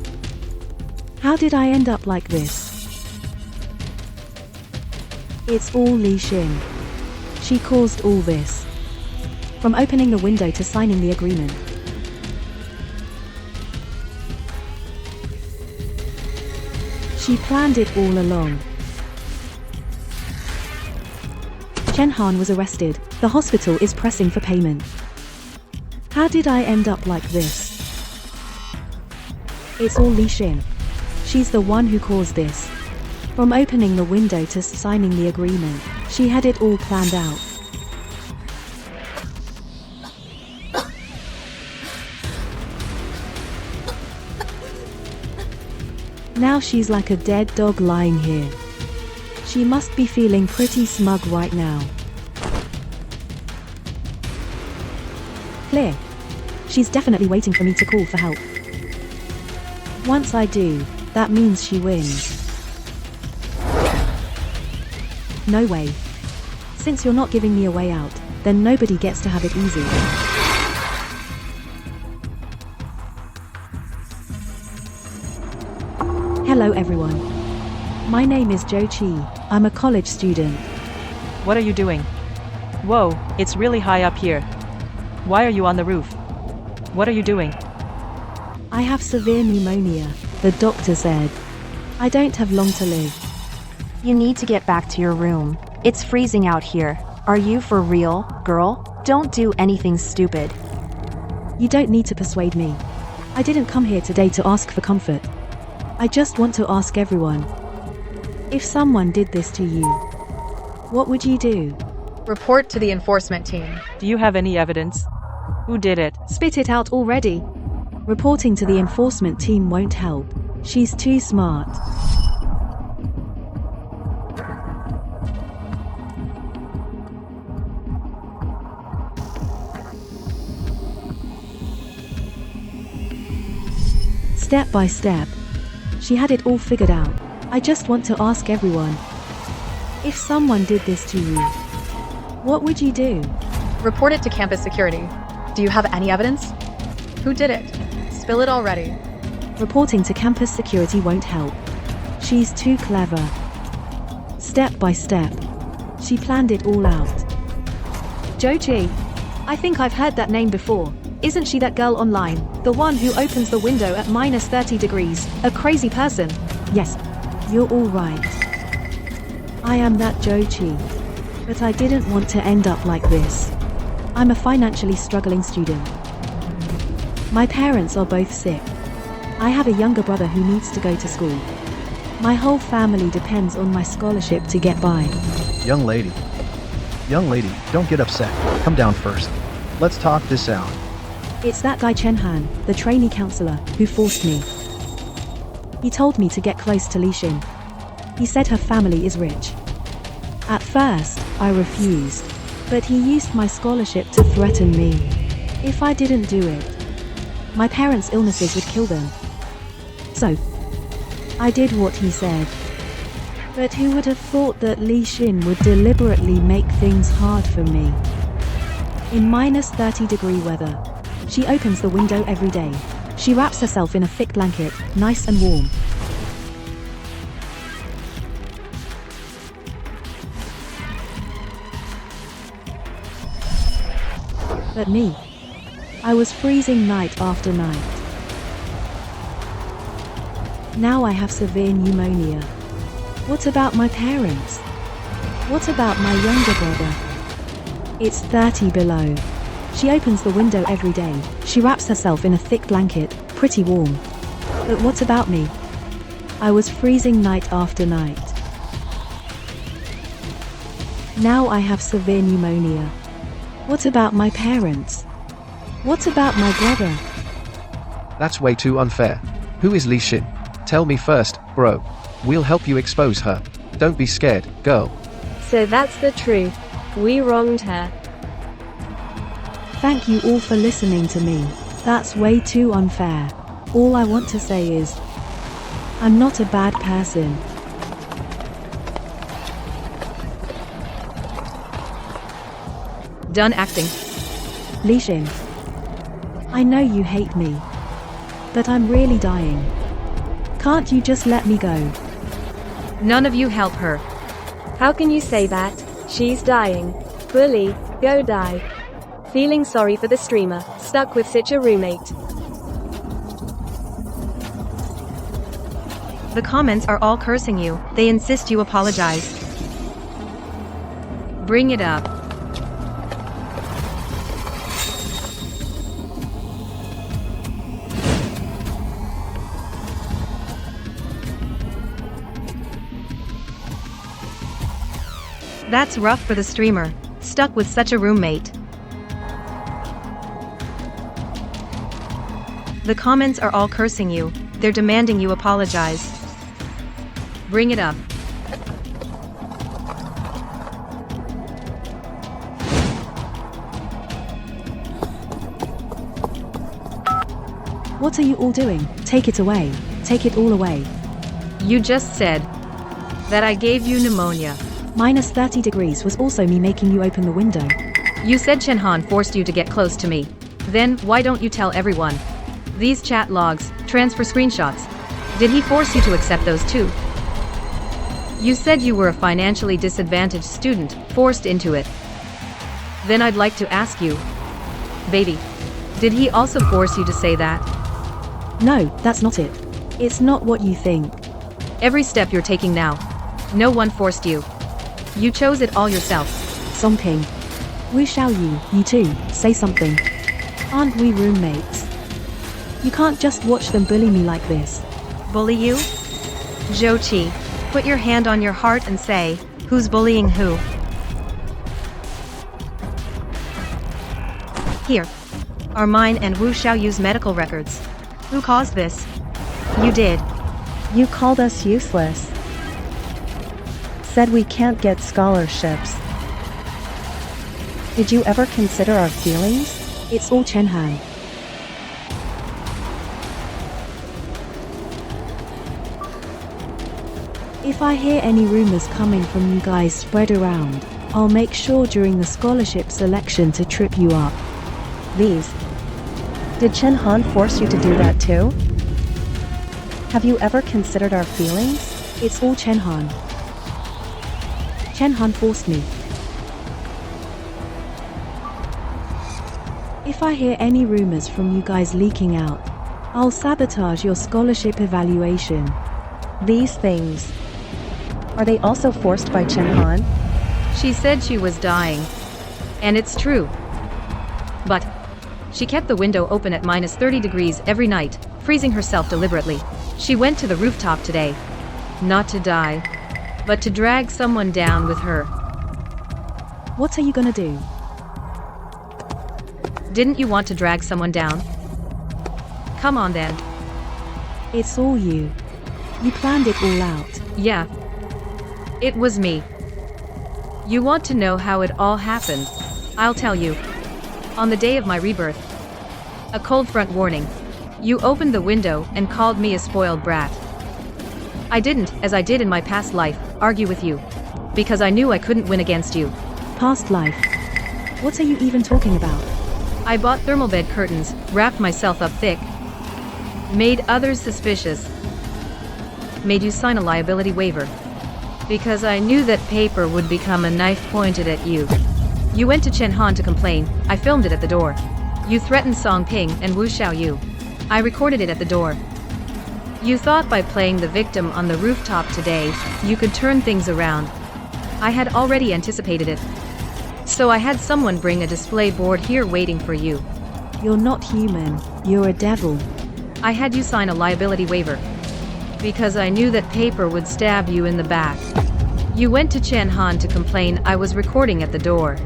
How did I end up like this? It's all Li Xin. She caused all this. From opening the window to signing the agreement. She planned it all along. Chen Han was arrested. The hospital is pressing for payment. How did I end up like this? It's all Li Xin. She's the one who caused this. From opening the window to signing the agreement, she had it all planned out. Now she's like a dead dog lying here. She must be feeling pretty smug right now. Clear. She's definitely waiting for me to call for help. Once I do, that means she wins. No way. Since you're not giving me a way out, then nobody gets to have it easy. Hello everyone. My name is Zhou Qi. I'm a college student. What are you doing? Whoa, it's really high up here. Why are you on the roof? What are you doing? I have severe pneumonia, the doctor said. I don't have long to live. You need to get back to your room. It's freezing out here. Are you for real, girl? Don't do anything stupid. You don't need to persuade me. I didn't come here today to ask for comfort. I just want to ask everyone. If someone did this to you, what would you do? Report to the enforcement team. Do you have any evidence? Who did it? Spit it out already. Reporting to the enforcement team won't help. She's too smart. Step by step. She had it all figured out. I just want to ask everyone. If someone did this to you, what would you do? Report it to campus security. Do you have any evidence? Who did it? Spill it already. Reporting to campus security won't help. She's too clever. Step by step. She planned it all out. Zhou Qi. I think I've heard that name before. Isn't she that girl online? The one who opens the window at minus 30 degrees? A crazy person. Yes, you're all right. I am that Jochi. But I didn't want to end up like this. I'm a financially struggling student. My parents are both sick. I have a younger brother who needs to go to school. My whole family depends on my scholarship to get by. Young lady, don't get upset. Come down first. Let's talk this out. It's that guy Chen-han, the trainee counselor, who forced me. He told me to get close to Li-shin. He said her family is rich. At first, I refused, but he used my scholarship to threaten me. If I didn't do it, my parents' illnesses would kill them. So, I did what he said. But who would have thought that Li-shin would deliberately make things hard for me? In minus 30-degree weather, she opens the window every day. She wraps herself in a thick blanket, nice and warm. But me, I was freezing night after night. Now I have severe pneumonia. What about my parents? What about my younger brother? It's 30 below. She opens the window every day. She wraps herself in a thick blanket, pretty warm. But what about me? I was freezing night after night. Now I have severe pneumonia. What about my parents? What about my brother? That's way too unfair. Who is Li-shin? Tell me first, bro. We'll help you expose her. Don't be scared, girl. So that's the truth. We wronged her. Thank you all for listening to me. That's way too unfair. All I want to say is, I'm not a bad person. Done acting. Li-shin, I know you hate me, but I'm really dying. Can't you just let me go? None of you help her. How can you say that? She's dying. Bully, go die. Feeling sorry for the streamer, stuck with such a roommate. The comments are all cursing you. They insist you apologize. Bring it up. That's rough for the streamer, stuck with such a roommate. The comments are all cursing you. They're demanding you apologize. Bring it up. What are you all doing? Take it away. Take it all away. You just said that I gave you pneumonia. Minus 30 degrees was also me making you open the window. You said Chen-han forced you to get close to me. Then, why don't you tell everyone? These chat logs, transfer screenshots. Did he force you to accept those too? You said you were a financially disadvantaged student, forced into it. Then I'd like to ask you, baby, did he also force you to say that? No, that's not it. It's not what you think. Every step you're taking now, no one forced you. You chose it all yourself. Songping. Wu Xiaoyu, you too, say something. Aren't we roommates? You can't just watch them bully me like this. Bully you? Jochi, put your hand on your heart and say, who's bullying who? Here are mine and Wu Xiaoyu's medical records. Who caused this? You did. You called us useless. Said we can't get scholarships. Did you ever consider our feelings? It's all Chen-han. If I hear any rumors coming from you guys spread around, I'll make sure during the scholarship selection to trip you up. These. Did Chen-han force you to do that too? Have you ever considered our feelings? It's all Chen-han. Chen-han forced me. If I hear any rumors from you guys leaking out, I'll sabotage your scholarship evaluation. These things. Are they also forced by Chen Han? She said she was dying. And it's true. But she kept the window open at minus 30 degrees every night, freezing herself deliberately. She went to the rooftop today. Not to die, but to drag someone down with her. What are you gonna do? Didn't you want to drag someone down? Come on then. It's all you. You planned it all out. Yeah. It was me. You want to know how it all happened? I'll tell you. On the day of my rebirth. A cold front warning. You opened the window and called me a spoiled brat. I didn't, as I did in my past life, argue with you. Because I knew I couldn't win against you. Past life? What are you even talking about? I bought thermal bed curtains, wrapped myself up thick. Made others suspicious. Made you sign a liability waiver. Because I knew that paper would become a knife pointed at you. You went to Chen Han to complain. I filmed it at the door. You threatened Song Ping and Wu Xiaoyu. I recorded it at the door. You thought by playing the victim on the rooftop today, you could turn things around. I had already anticipated it. So I had someone bring a display board here waiting for you. You're not human, you're a devil. I had you sign a liability waiver. Because I knew that paper would stab you in the back. You went to Chen Han to complain. I was recording at the door.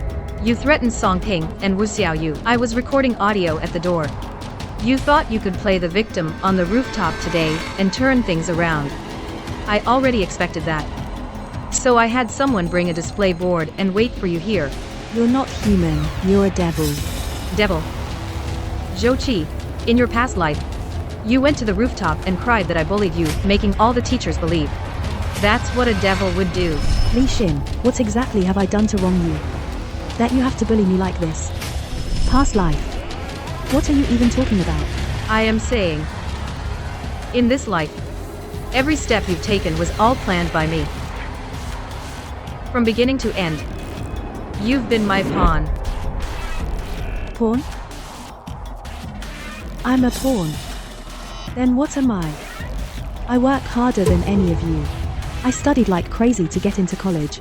You threatened Song Ping and Wu Xiaoyu. I was recording audio at the door. You thought you could play the victim on the rooftop today and turn things around. I already expected that. So I had someone bring a display board and wait for you here. You're not human, you're a devil. Devil. Zhou Qi, in your past life, you went to the rooftop and cried that I bullied you, making all the teachers believe. That's what a devil would do. Li Xin, what exactly have I done to wrong you? That you have to bully me like this? Past life? What are you even talking about? I am saying, in this life, every step you've taken was all planned by me. From beginning to end, you've been my pawn. Pawn? I'm a pawn. Then what am I? I work harder than any of you. I studied like crazy to get into college.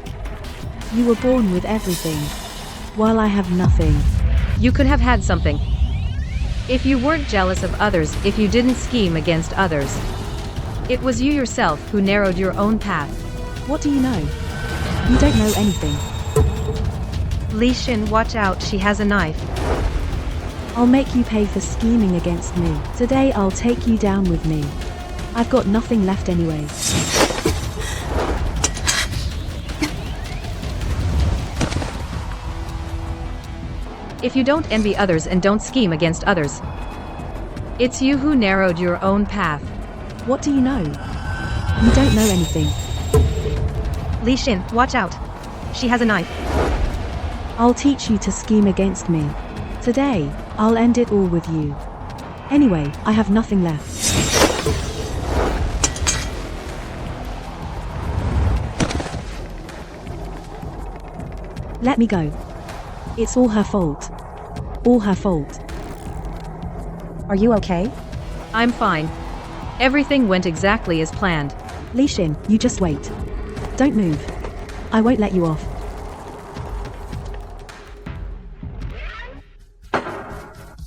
You were born with everything, while I have nothing. You could have had something. If you weren't jealous of others, if you didn't scheme against others. It was you yourself who narrowed your own path. What do you know? You don't know anything. Li Xin, watch out, she has a knife. I'll make you pay for scheming against me. Today I'll take you down with me. I've got nothing left anyway. If you don't envy others and don't scheme against others, it's you who narrowed your own path. What do you know? You don't know anything. Li Xin, watch out. She has a knife. I'll teach you to scheme against me. Today, I'll end it all with you. Anyway, I have nothing left. Let me go. It's all her fault. All her fault. Are you okay? I'm fine. Everything went exactly as planned. Li Xin, you just wait. Don't move. I won't let you off.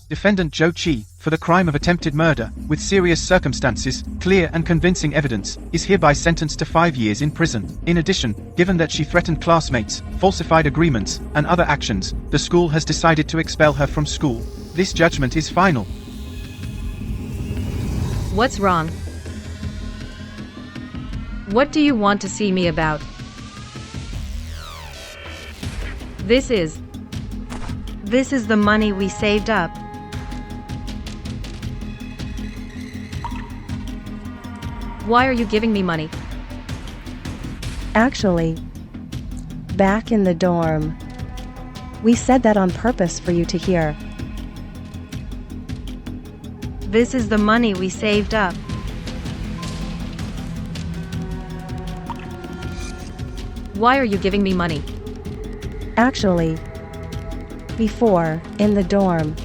Defendant Zhou Qi, for the crime of attempted murder, with serious circumstances, clear and convincing evidence, is hereby sentenced to 5 years in prison. In addition, given that she threatened classmates, falsified agreements, and other actions, the school has decided to expel her from school. This judgment is final. What's wrong? What do you want to see me about? This is the money we saved up. Why are you giving me money? Actually, back in the dorm, we said that on purpose for you to hear. This is the money we saved up. Why are you giving me money? Actually, before, in the dorm,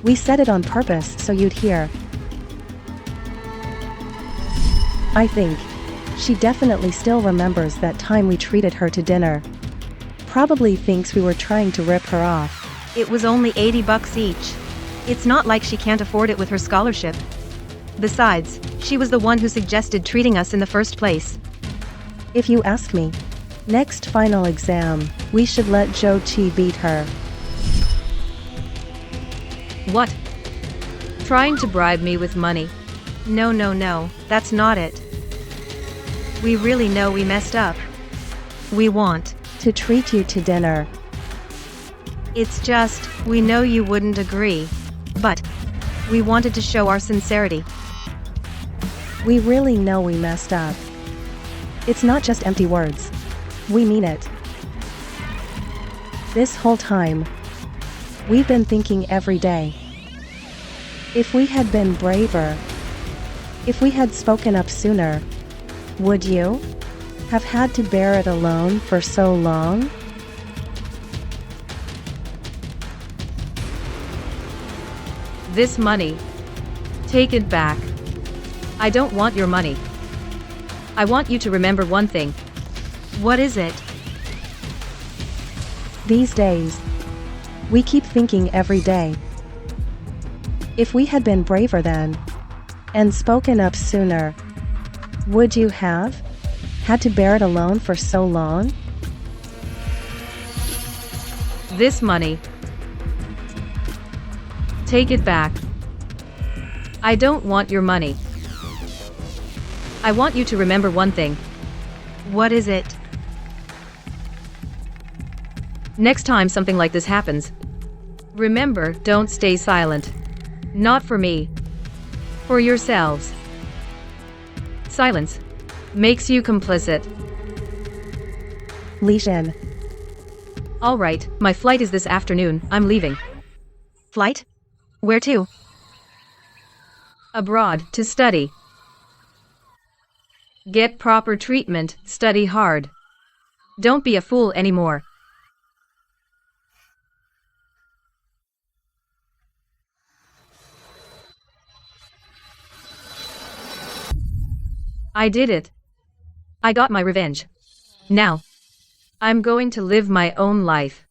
We said it on purpose so you'd hear. I think she definitely still remembers that time we treated her to dinner. Probably thinks we were trying to rip her off. It was only $80 each. It's not like she can't afford it with her scholarship. Besides, she was the one who suggested treating us in the first place. If you ask me, next final exam, we should let Zhou Qi beat her. What? Trying to bribe me with money? No, that's not it. We really know we messed up. We want to treat you to dinner. It's just, we know you wouldn't agree. But we wanted to show our sincerity. We really know we messed up. It's not just empty words. We mean it. This whole time, we've been thinking every day. If we had been braver, if we had spoken up sooner, would you have had to bear it alone for so long? This money. Take it back. I don't want your money. I want you to remember one thing. What is it? These days, we keep thinking every day. If we had been braver then, and spoken up sooner, would you have had to bear it alone for so long? This money. Take it back. I don't want your money. I want you to remember one thing. What is it? Next time something like this happens, remember, don't stay silent. Not for me. For yourselves. Silence makes you complicit. Li Xin. All right, my flight is this afternoon. I'm leaving. Flight? Where to? Abroad, to study. Get proper treatment, study hard. Don't be a fool anymore. I did it. I got my revenge. Now, I'm going to live my own life.